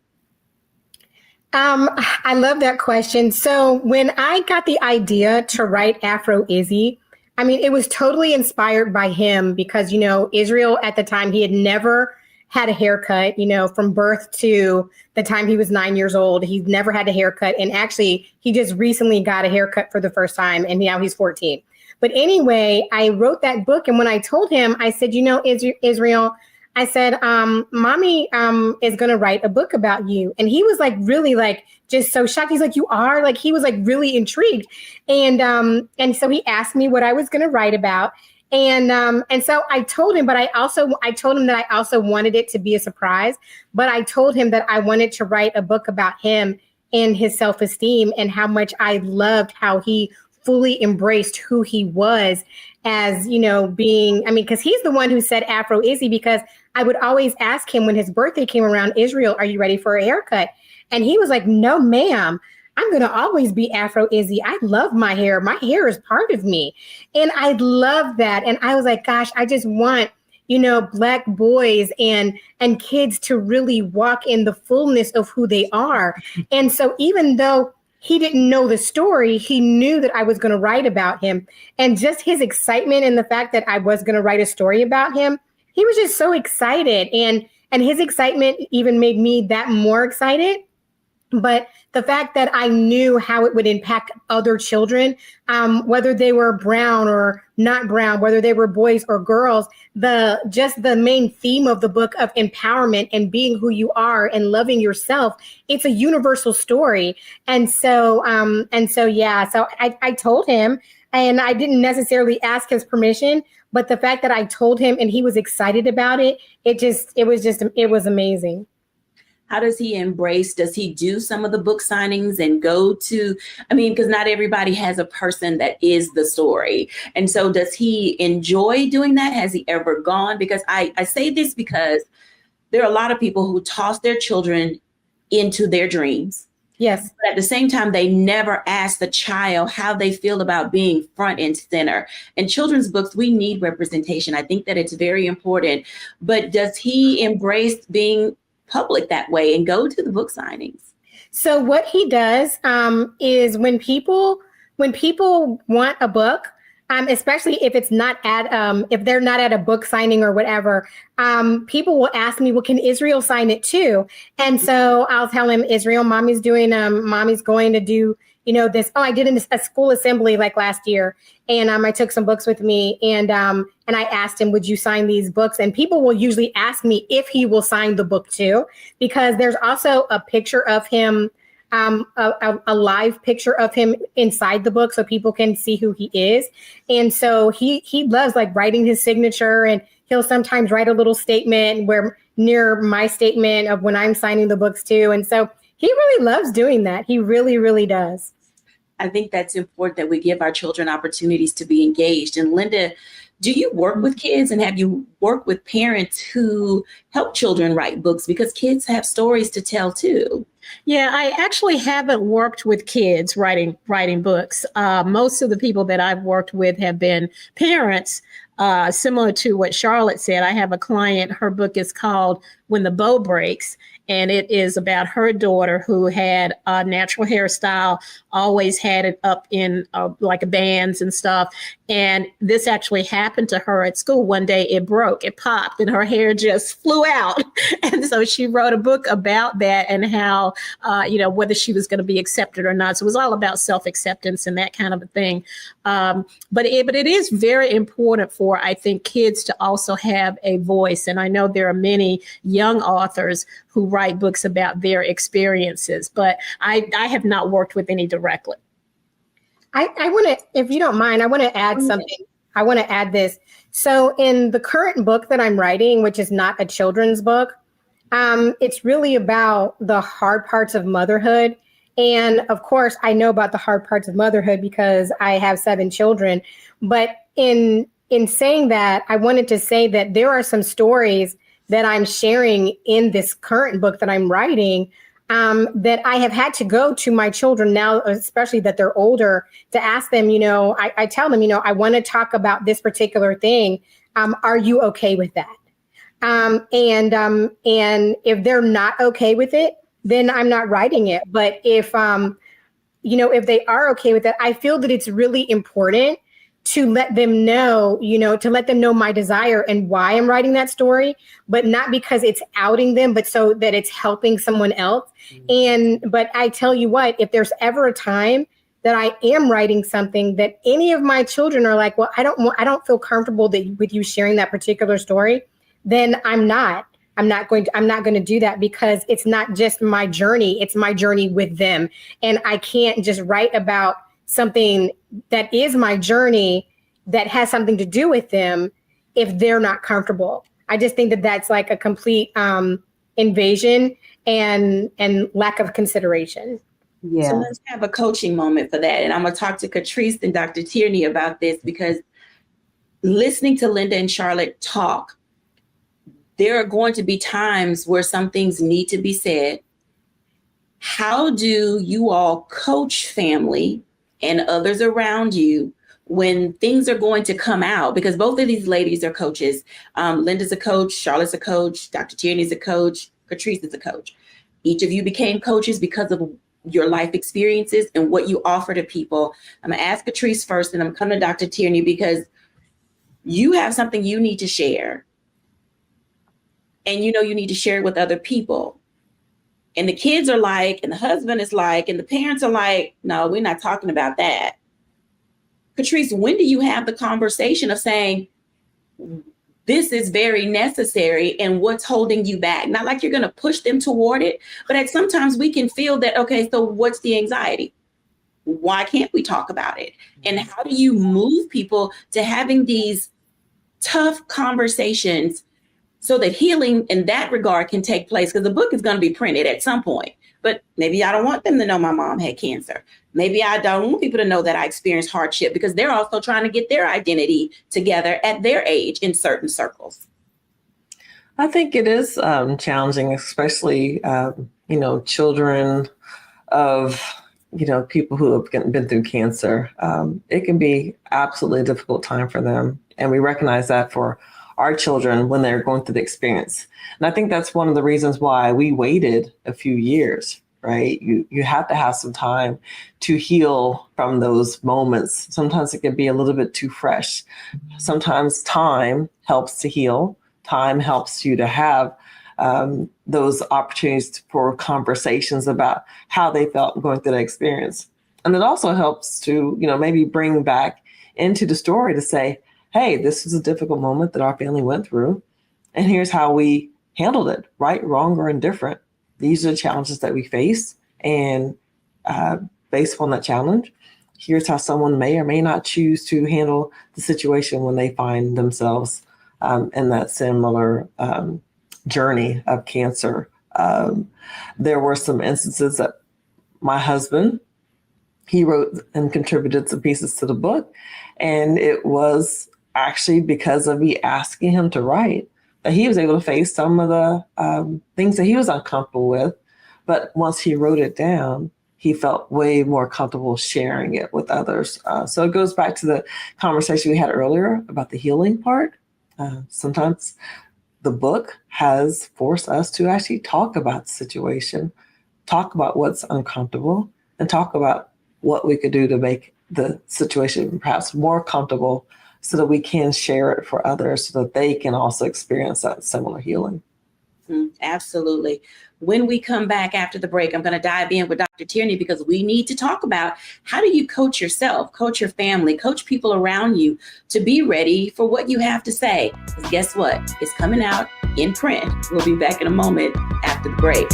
S3: I love that question. So when I got the idea to write Afro Izzy, I mean, it was totally inspired by him because, you know, Israel at the time, he had never had a haircut, you know, from birth to the time he was 9 years old. He's never had a haircut. And actually, he just recently got a haircut for the first time and now he's 14. But anyway, I wrote that book. And when I told him, I said, you know, Israel, I said, mommy is going to write a book about you. And he was like, really like, just so shocked. He's like, you are? Like, he was like really intrigued. And so he asked me what I was going to write about. And so I told him, but I told him that I also wanted it to be a surprise. But I told him that I wanted to write a book about him and his self-esteem and how much I loved how he fully embraced who he was as, you know, being, I mean, because he's the one who said Afro Izzy, because I would always ask him when his birthday came around, Israel, are you ready for a haircut? And he was like, no, ma'am, I'm going to always be Afro Izzy. I love my hair. My hair is part of me. And I love that. And I was like, gosh, I just want, you know, Black boys and kids to really walk in the fullness of who they are. And so even though he didn't know the story, he knew that I was going to write about him. And just his excitement and the fact that I was going to write a story about him, he was just so excited. And his excitement even made me that more excited. But the fact that I knew how it would impact other children, whether they were brown or not brown, whether they were boys or girls, the main theme of the book of empowerment and being who you are and loving yourself, it's a universal story. And so I told him, and I didn't necessarily ask his permission, but the fact that I told him and he was excited about it, it was amazing.
S1: How does he embrace? Does he do some of the book signings and go to, I mean, because not everybody has a person that is the story. And so does he enjoy doing that? Has he ever gone? Because I say this because there are a lot of people who toss their children into their dreams.
S3: Yes.
S1: But at the same time, they never ask the child how they feel about being front and center. In children's books, we need representation. I think that it's very important. But does he embrace being public that way and go to the book signings?
S3: So what he does is when people want a book, especially if it's not at if they're not at a book signing or whatever, people will ask me, well, can Israel sign it too? And so I'll tell him, Israel, mommy's going to do, this. Oh, I did a school assembly like last year, and I took some books with me, and I asked him, would you sign these books? And people will usually ask me if he will sign the book too, because there's also a picture of him, a live picture of him inside the book, so people can see who he is. And so he loves like writing his signature, and he'll sometimes write a little statement where near my statement of when I'm signing the books too. And so he really loves doing that. He really, really does.
S1: I think that's important that we give our children opportunities to be engaged. And Linda, do you work with kids, and have you worked with parents who help children write books? Because kids have stories to tell too.
S2: Yeah, I actually haven't worked with kids writing books. Most of the people that I've worked with have been parents, similar to what Charlotte said. I have a client, her book is called When the Bow Breaks, and it is about her daughter who had a natural hairstyle, always had it up in like bands and stuff. And this actually happened to her at school. One day it broke, it popped, and her hair just flew out. And so she wrote a book about that and how, whether she was going to be accepted or not. So it was all about self-acceptance and that kind of a thing. But it is very important for, I think, kids to also have a voice. And I know there are many young authors who write books about their experiences, but I have not worked with any directly.
S3: I want to, if you don't mind, I want to add something. I want to add this. So in the current book that I'm writing, which is not a children's book, it's really about the hard parts of motherhood. And of course, I know about the hard parts of motherhood because I have 7 children. But in saying that, I wanted to say that there are some stories that I'm sharing in this current book that I'm writing, that I have had to go to my children now, especially that they're older, to ask them, I tell them, I want to talk about this particular thing. Are you okay with that? And if they're not okay with it, then I'm not writing it. But if they are okay with it, I feel that it's really important to let them know, to let them know my desire and why I'm writing that story, but not because it's outing them, but so that it's helping someone else. But I tell you what, if there's ever a time that I am writing something that any of my children are like, well, I don't feel comfortable with you sharing that particular story, then I'm not going to do that, because it's not just my journey, it's my journey with them. And I can't just write about something that is my journey that has something to do with them if they're not comfortable. I just think that that's like a complete invasion and lack of consideration.
S4: Yeah.
S1: So let's have a coaching moment for that. And I'm going to talk to Catrice and Dr. Tierney about this, because listening to Linda and Charlotte talk, there are going to be times where some things need to be said. How do you all coach family and others around you when things are going to come out? Because both of these ladies are coaches. Linda's a coach, Charlotte's a coach, Dr. Tierney's a coach, Catrice is a coach. Each of you became coaches because of your life experiences and what you offer to people. I'm going to ask Catrice first, and I'm coming to Dr. Tierney, because you have something you need to share. And you need to share it with other people. And the kids are like, and the husband is like, and the parents are like, no, we're not talking about that. Catrice, when do you have the conversation of saying, this is very necessary, and what's holding you back? Not like you're going to push them toward it, but sometimes we can feel that, okay, so what's the anxiety? Why can't we talk about it? And how do you move people to having these tough conversations so that healing in that regard can take place? Because the book is going to be printed at some point, but maybe I don't want them to know my mom had cancer. Maybe I don't want people to know that I experienced hardship, because they're also trying to get their identity together at their age in certain circles.
S5: I think it is challenging, especially, children of, people who have been through cancer. It can be absolutely a difficult time for them. And we recognize that for our children when they're going through the experience. And I think that's one of the reasons why we waited a few years, right? You have to have some time to heal from those moments. Sometimes it can be a little bit too fresh. Sometimes time helps to heal. Time helps you to have those opportunities for conversations about how they felt going through that experience. And it also helps to, maybe bring back into the story to say, hey, this was a difficult moment that our family went through. And here's how we handled it, right, wrong, or indifferent. These are the challenges that we face. And based upon that challenge, here's how someone may or may not choose to handle the situation when they find themselves in that similar journey of cancer. There were some instances that my husband, he wrote and contributed some pieces to the book. And it was actually because of me asking him to write that he was able to face some of the things that he was uncomfortable with. But once he wrote it down, he felt way more comfortable sharing it with others. So it goes back to the conversation we had earlier about the healing part. Sometimes the book has forced us to actually talk about the situation, talk about what's uncomfortable, and talk about what we could do to make the situation perhaps more comfortable so that we can share it for others so that they can also experience that similar healing.
S1: Absolutely. When we come back after the break, I'm going to dive in with Dr. Tierney because we need to talk about how do you coach yourself, coach your family, coach people around you to be ready for what you have to say. Because guess what? It's coming out in print. We'll be back in a moment after the break.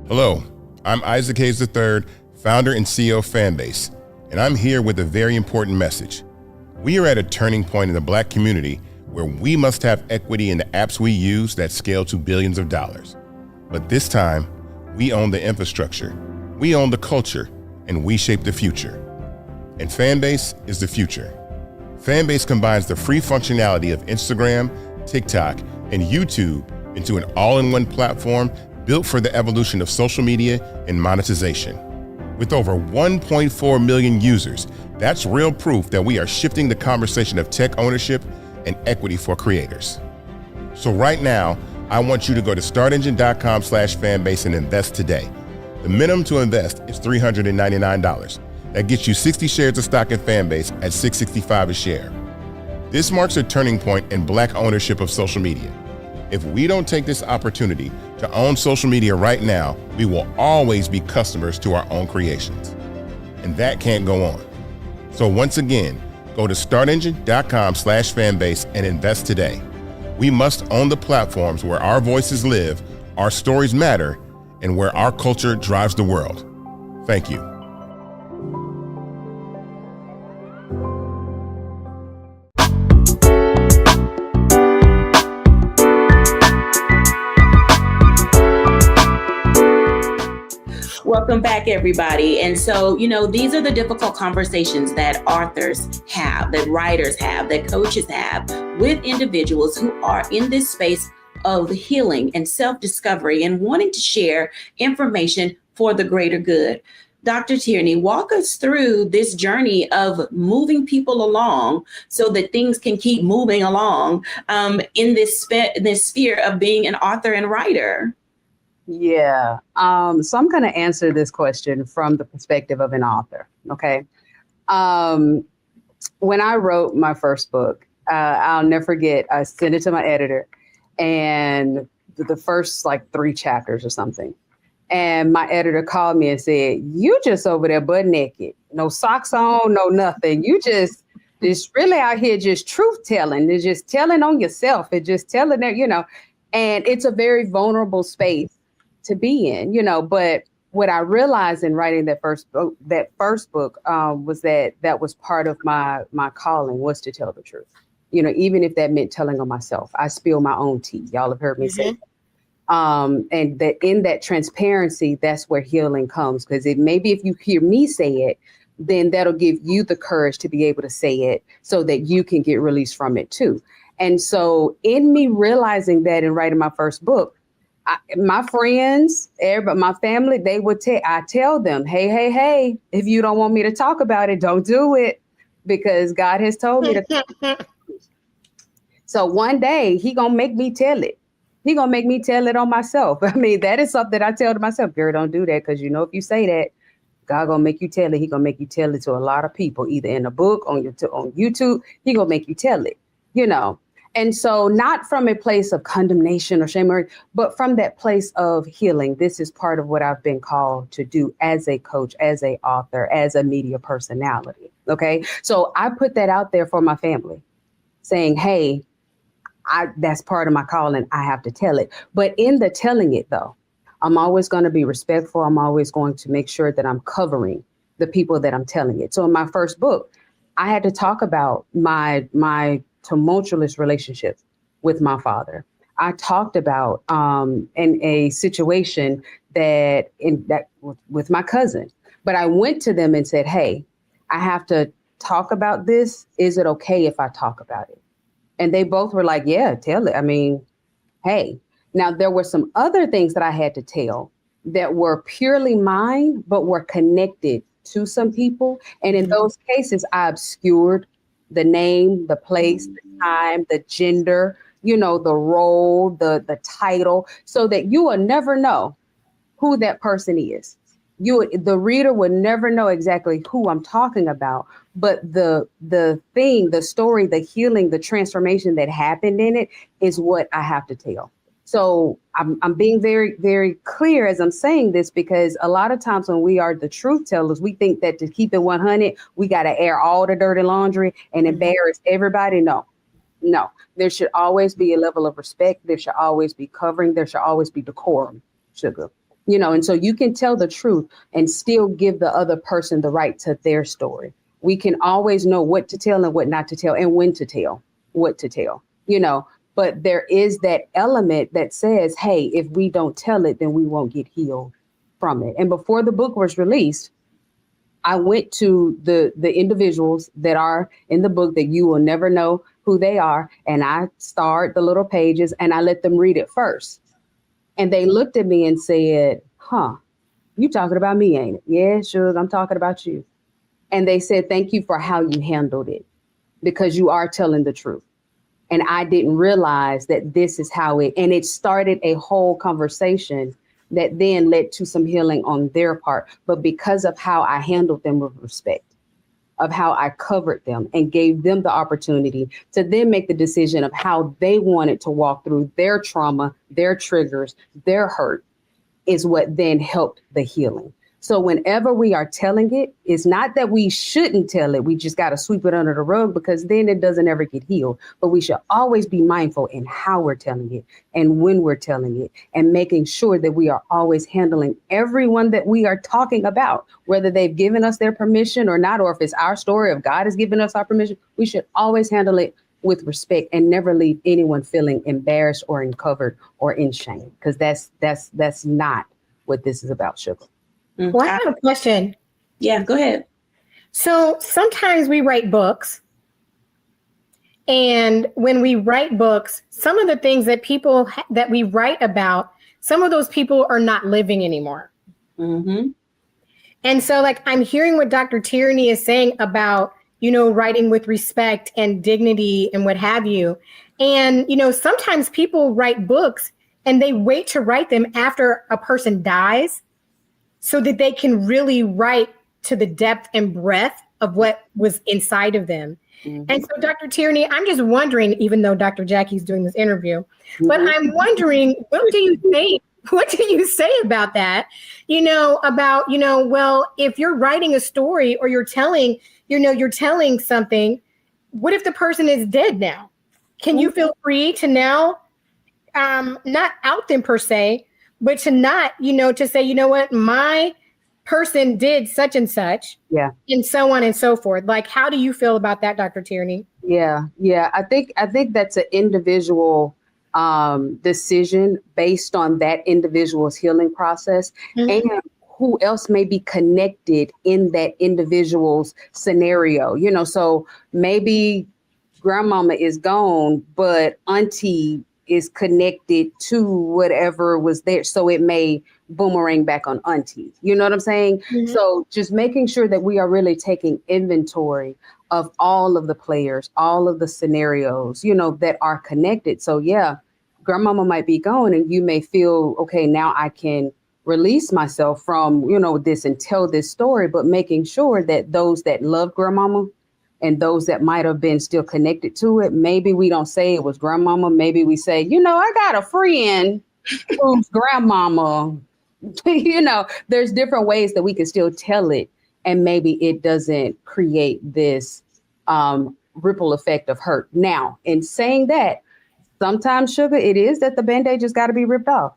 S6: Hello, I'm Isaac Hayes III, founder and CEO of Fanbase, and I'm here with a very important message. We are at a turning point in the Black community where we must have equity in the apps we use that scale to billions of dollars. But this time, we own the infrastructure, we own the culture, and we shape the future. And Fanbase is the future. Fanbase combines the free functionality of Instagram, TikTok, and YouTube into an all-in-one platform built for the evolution of social media and monetization. With over 1.4 million users, that's real proof that we are shifting the conversation of tech ownership and equity for creators. So right now, I want you to go to startengine.com/fanbase and invest today. The minimum to invest is $399. That gets you 60 shares of stock in Fanbase at $665 a share. This marks a turning point in Black ownership of social media. If we don't take this opportunity to own social media right now, we will always be customers to our own creations. And that can't go on. So once again, go to startengine.com/fanbase and invest today. We must own the platforms where our voices live, our stories matter, and where our culture drives the world. Thank you.
S1: Welcome back, everybody. And so, these are the difficult conversations that authors have, that writers have, that coaches have with individuals who are in this space of healing and self-discovery and wanting to share information for the greater good. Dr. Tierney, walk us through this journey of moving people along so that things can keep moving along in this sphere of being an author and writer.
S4: Yeah. So I'm going to answer this question from the perspective of an author. Okay. When I wrote my first book, I'll never forget, I sent it to my editor and the first 3 chapters or something. And my editor called me and said, "You just over there butt naked, no socks on, no nothing. You just really out here just truth telling. It's just telling on yourself. It's just telling that, and it's a very vulnerable space to be in, but what I realized in writing that first book was that was part of my calling, was to tell the truth. Even if that meant telling on myself. I spill my own tea. Y'all have heard me say that. And that in that transparency, that's where healing comes. Because maybe if you hear me say it, then that'll give you the courage to be able to say it so that you can get released from it too. And so in me realizing that and writing my first book, my friends, everybody, my family, I tell them, hey, if you don't want me to talk about it, don't do it. because God has told me to. So one day he gonna make me tell it. He gonna make me tell it on myself. I mean, that is something I tell to myself, girl, don't do that. Because if you say that, God gonna make you tell it. He gonna make you tell it to a lot of people, either in a book, on YouTube. He gonna make you tell it, And so not from a place of condemnation or shame, but from that place of healing. This is part of what I've been called to do as a coach, as a author, as a media personality. Okay. So I put that out there for my family saying, hey, that's part of my calling. I have to tell it. But in the telling it, though, I'm always going to be respectful. I'm always going to make sure that I'm covering the people that I'm telling it. So in my first book, I had to talk about my tumultuous relationship with my father. I talked about in a situation with my cousin, but I went to them and said, hey, I have to talk about this. Is it okay if I talk about it? And they both were like, yeah, tell it. I mean, hey. Now, there were some other things that I had to tell that were purely mine, but were connected to some people. And in those cases, I obscured the name, the place, the time, the gender, the role, the title, so that you will never know who that person is. The reader would never know exactly who I'm talking about, but the thing, the story, the healing, the transformation that happened in it is what I have to tell. So I'm being very, very clear as I'm saying this, because a lot of times when we are the truth tellers, we think that to keep it 100, we got to air all the dirty laundry and embarrass everybody. No, there should always be a level of respect. There should always be covering. There should always be decorum, sugar. And so you can tell the truth and still give the other person the right to their story. We can always know what to tell and what not to tell, and when to tell, what to tell, but there is that element that says, hey, if we don't tell it, then we won't get healed from it. And before the book was released, I went to the individuals that are in the book that you will never know who they are. And I starred the little pages and I let them read it first. And they looked at me and said, you talking about me, ain't it? Yeah, sure, I'm talking about you. And they said, thank you for how you handled it, because you are telling the truth. And I didn't realize that this is how and it started a whole conversation that then led to some healing on their part. But because of how I handled them with respect, of how I covered them and gave them the opportunity to then make the decision of how they wanted to walk through their trauma, their triggers, their hurt, is what then helped the healing. So whenever we are telling it, it's not that we shouldn't tell it. We just got to sweep it under the rug, because then it doesn't ever get healed. But we should always be mindful in how we're telling it and when we're telling it, and making sure that we are always handling everyone that we are talking about, whether they've given us their permission or not, or if it's our story, if God has given us our permission. We should always handle it with respect and never leave anyone feeling embarrassed or uncovered or in shame, because that's not what this is about, sugar.
S3: Well, I have a question.
S1: Yeah, go ahead.
S3: So sometimes we write books, and when we write books, some of the things that people that we write about, some of those people are not living anymore.
S1: Mm-hmm.
S3: And so, I'm hearing what Dr. Tierney is saying about, writing with respect and dignity and what have you. And, sometimes people write books and they wait to write them after a person dies, so that they can really write to the depth and breadth of what was inside of them. Mm-hmm. And so, Dr. Tierney, I'm just wondering, even though Dr. Jackie's doing this interview, but I'm wondering, what do you think? What do you say about that? Well, if you're writing a story or you're telling something, what if the person is dead now? Can you feel free to now not out them per se, but to not, to say, what, my person did such and such, and so on and so forth. How do you feel about that, Dr. Tierney?
S4: Yeah. I think that's an individual decision based on that individual's healing process, mm-hmm. and who else may be connected in that individual's scenario. So maybe grandmama is gone, but auntie is connected to whatever was there. So it may boomerang back on auntie. You know what I'm saying? Mm-hmm. So just making sure that we are really taking inventory of all of the players, all of the scenarios, that are connected. So yeah, grandmama might be gone and you may feel, okay, now I can release myself from, this and tell this story, but making sure that those that love grandmama and those that might have been still connected to it, maybe we don't say it was grandmama. Maybe we say, I got a friend who's grandmama. There's different ways that we can still tell it. And maybe it doesn't create this ripple effect of hurt. Now, in saying that, sometimes, Sugar, it is that the Band-Aid just got to be ripped off.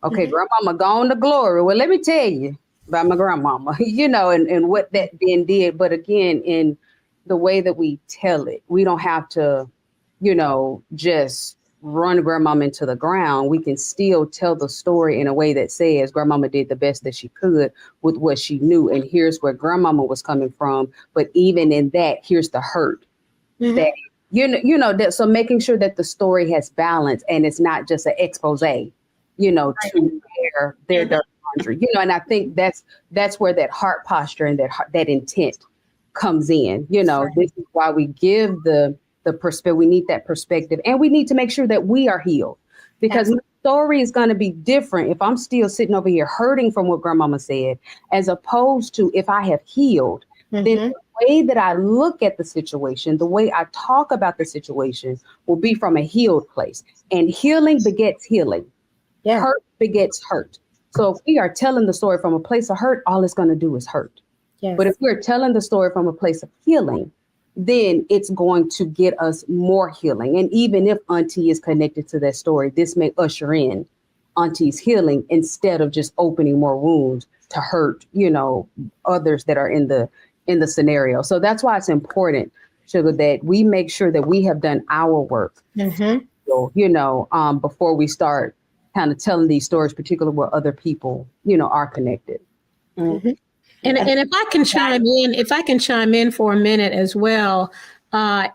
S4: Okay, grandmama gone to glory. Well, let me tell you about my grandmama, and what that then did. But again, in the way that we tell it, we don't have to, just run grandmama into the ground. We can still tell the story in a way that says grandmama did the best that she could with what she knew. And here's where grandmama was coming from. But even in that, here's the hurt that, that. So making sure that the story has balance and it's not just an expose, to their dirty laundry, and I think that's where that heart posture and that intent comes in. This is why we give the perspective. We need that perspective, and we need to make sure that we are healed, because my story is going to be different if I'm still sitting over here hurting from what grandmama said, as opposed to if I have healed. Then the way that I look at the situation, the way I talk about the situation will be from a healed place, and healing begets healing. Yeah. Hurt begets hurt. So if we are telling the story from a place of hurt, all it's going to do is hurt. Yes. But if we're telling the story from a place of healing, then it's going to get us more healing. And even if Auntie is connected to that story, this may usher in Auntie's healing instead of just opening more wounds to hurt, others that are in the scenario. So that's why it's important, Sugar, that we make sure that we have done our work, before we start kind of telling these stories, particularly where other people, are connected.
S2: And if I can chime in for a minute as well,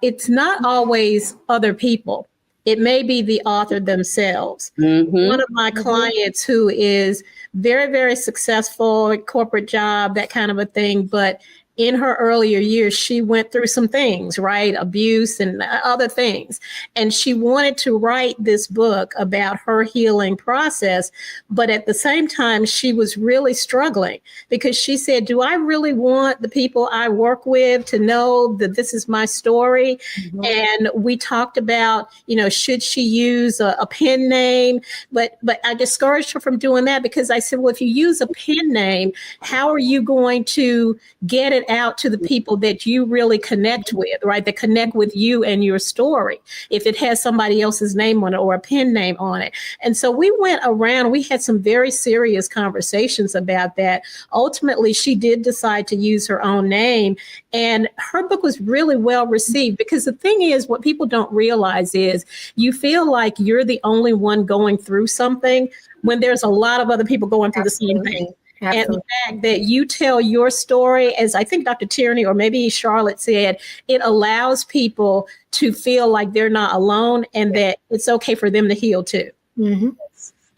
S2: it's not always other people. It may be the author themselves. One of my clients who is very, very successful, corporate job, that kind of a thing, but in her earlier years, she went through some things, right? Abuse and other things. And she wanted to write this book about her healing process. But at the same time, she was really struggling because she said, do I really want the people I work with to know that this is my story? And we talked about, should she use a pen name? But I discouraged her from doing that because I said, well, if you use a pen name, how are you going to get it out to the people that you really connect with, right? That connect with you and your story, if it has somebody else's name on it or a pen name on it. And so we went around, we had some very serious conversations about that. Ultimately, she did decide to use her own name, and her book was really well received, because the thing is, what people don't realize is you feel like you're the only one going through something when there's a lot of other people going through the same thing. Absolutely. And the fact that you tell your story, as I think Dr. Tierney or maybe Charlotte said, it allows people to feel like they're not alone and that it's okay for them to heal too.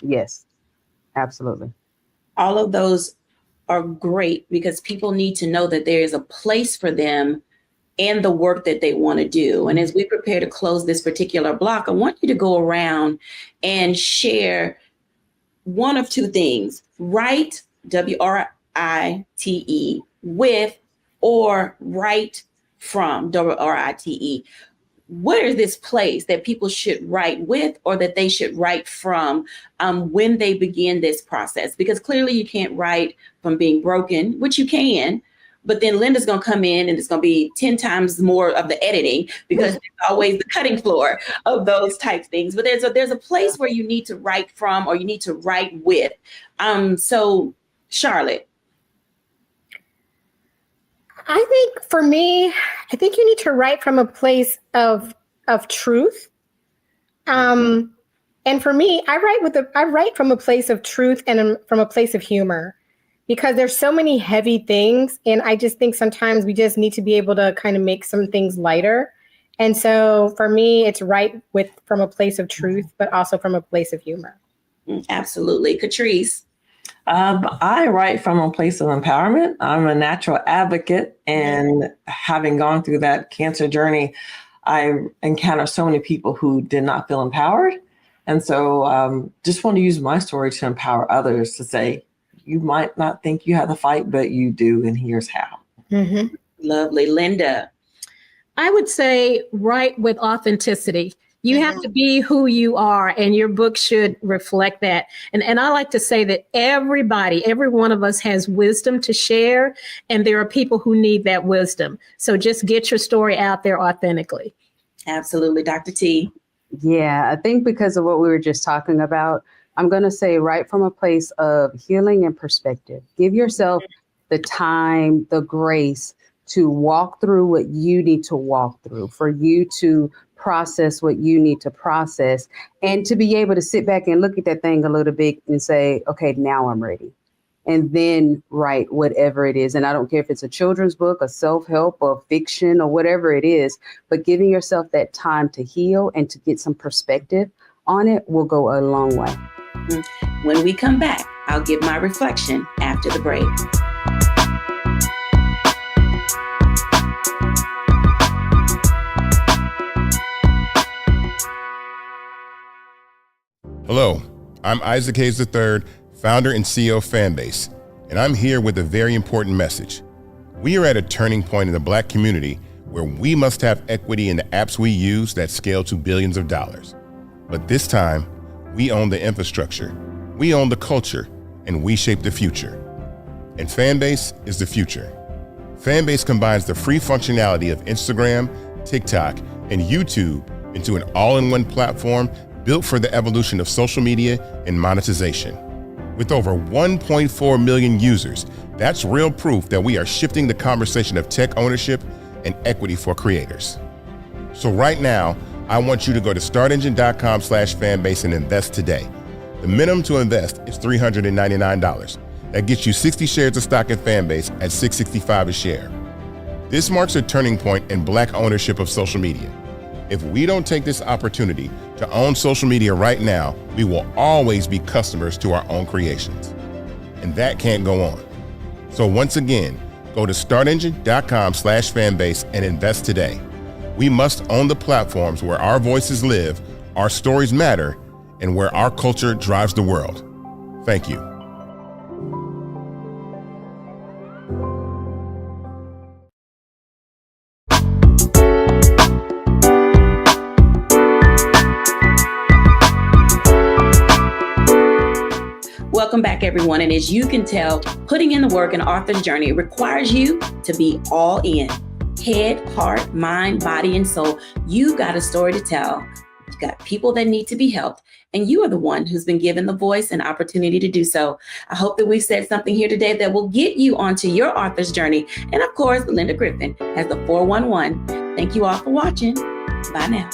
S4: Yes, absolutely.
S1: All of those are great because people need to know that there is a place for them and the work that they want to do. And as we prepare to close this particular block, I want you to go around and share one of two things: write, W-R-I-T-E, with, or write from, W-R-I-T-E. What is this place that people should write with or that they should write from when they begin this process? Because clearly you can't write from being broken, which you can, but then Linda's going to come in and it's going to be 10 times more of the editing because there's always the cutting floor of those type things. But there's a place where you need to write from or you need to write with. So Charlotte.
S3: I think for me, I think you need to write from a place of truth. And for me, I write from a place of truth and from a place of humor, because there's so many heavy things. And I just think sometimes we just need to be able to kind of make some things lighter. And so for me, it's from a place of truth, but also from a place of humor.
S1: Absolutely. Catrice.
S5: I write from a place of empowerment. I'm a natural advocate, and having gone through that cancer journey, I encountered so many people who did not feel empowered. And so just want to use my story to empower others to say, you might not think you have the fight, but you do, and here's how.
S3: Mm-hmm.
S1: Lovely. Linda.
S2: I would say write with authenticity. You have to be who you are, and your book should reflect that. And I like to say that every one of us has wisdom to share, and there are people who need that wisdom. So just get your story out there authentically.
S1: Absolutely. Dr. T.
S4: Yeah, I think because of what we were just talking about, I'm going to say right from a place of healing and perspective. Give yourself the time, the grace to walk through what you need to walk through, for you to process what you need to process, and to be able to sit back and look at that thing a little bit and say, okay, now I'm ready. And then write whatever it is. And I don't care if it's a children's book, a self-help, or fiction, or whatever it is, but giving yourself that time to heal and to get some perspective on it will go a long way.
S1: When we come back, I'll give my reflection after the break.
S6: Hello, I'm Isaac Hayes III, founder and CEO of Fanbase, and I'm here with a very important message. We are at a turning point in the Black community where we must have equity in the apps we use that scale to billions of dollars. But this time, we own the infrastructure, we own the culture, and we shape the future. And Fanbase is the future. Fanbase combines the free functionality of Instagram, TikTok, and YouTube into an all-in-one platform built for the evolution of social media and monetization. With over 1.4 million users, that's real proof that we are shifting the conversation of tech ownership and equity for creators. So right now, I want you to go to startengine.com/fanbase and invest today. The minimum to invest is $399. That gets you 60 shares of stock in Fanbase at $665 a share. This marks a turning point in Black ownership of social media. If we don't take this opportunity to own social media right now, we will always be customers to our own creations. And that can't go on. So once again, go to startengine.com/fanbase and invest today. We must own the platforms where our voices live, our stories matter, and where our culture drives the world. Thank you.
S1: Welcome back, everyone. And as you can tell, putting in the work in Author's Journey requires you to be all in. Head, heart, mind, body, and soul. You got a story to tell. You've got people that need to be helped. And you are the one who's been given the voice and opportunity to do so. I hope that we've said something here today that will get you onto your author's journey. And of course, Linda Griffin has the 411. Thank you all for watching. Bye now.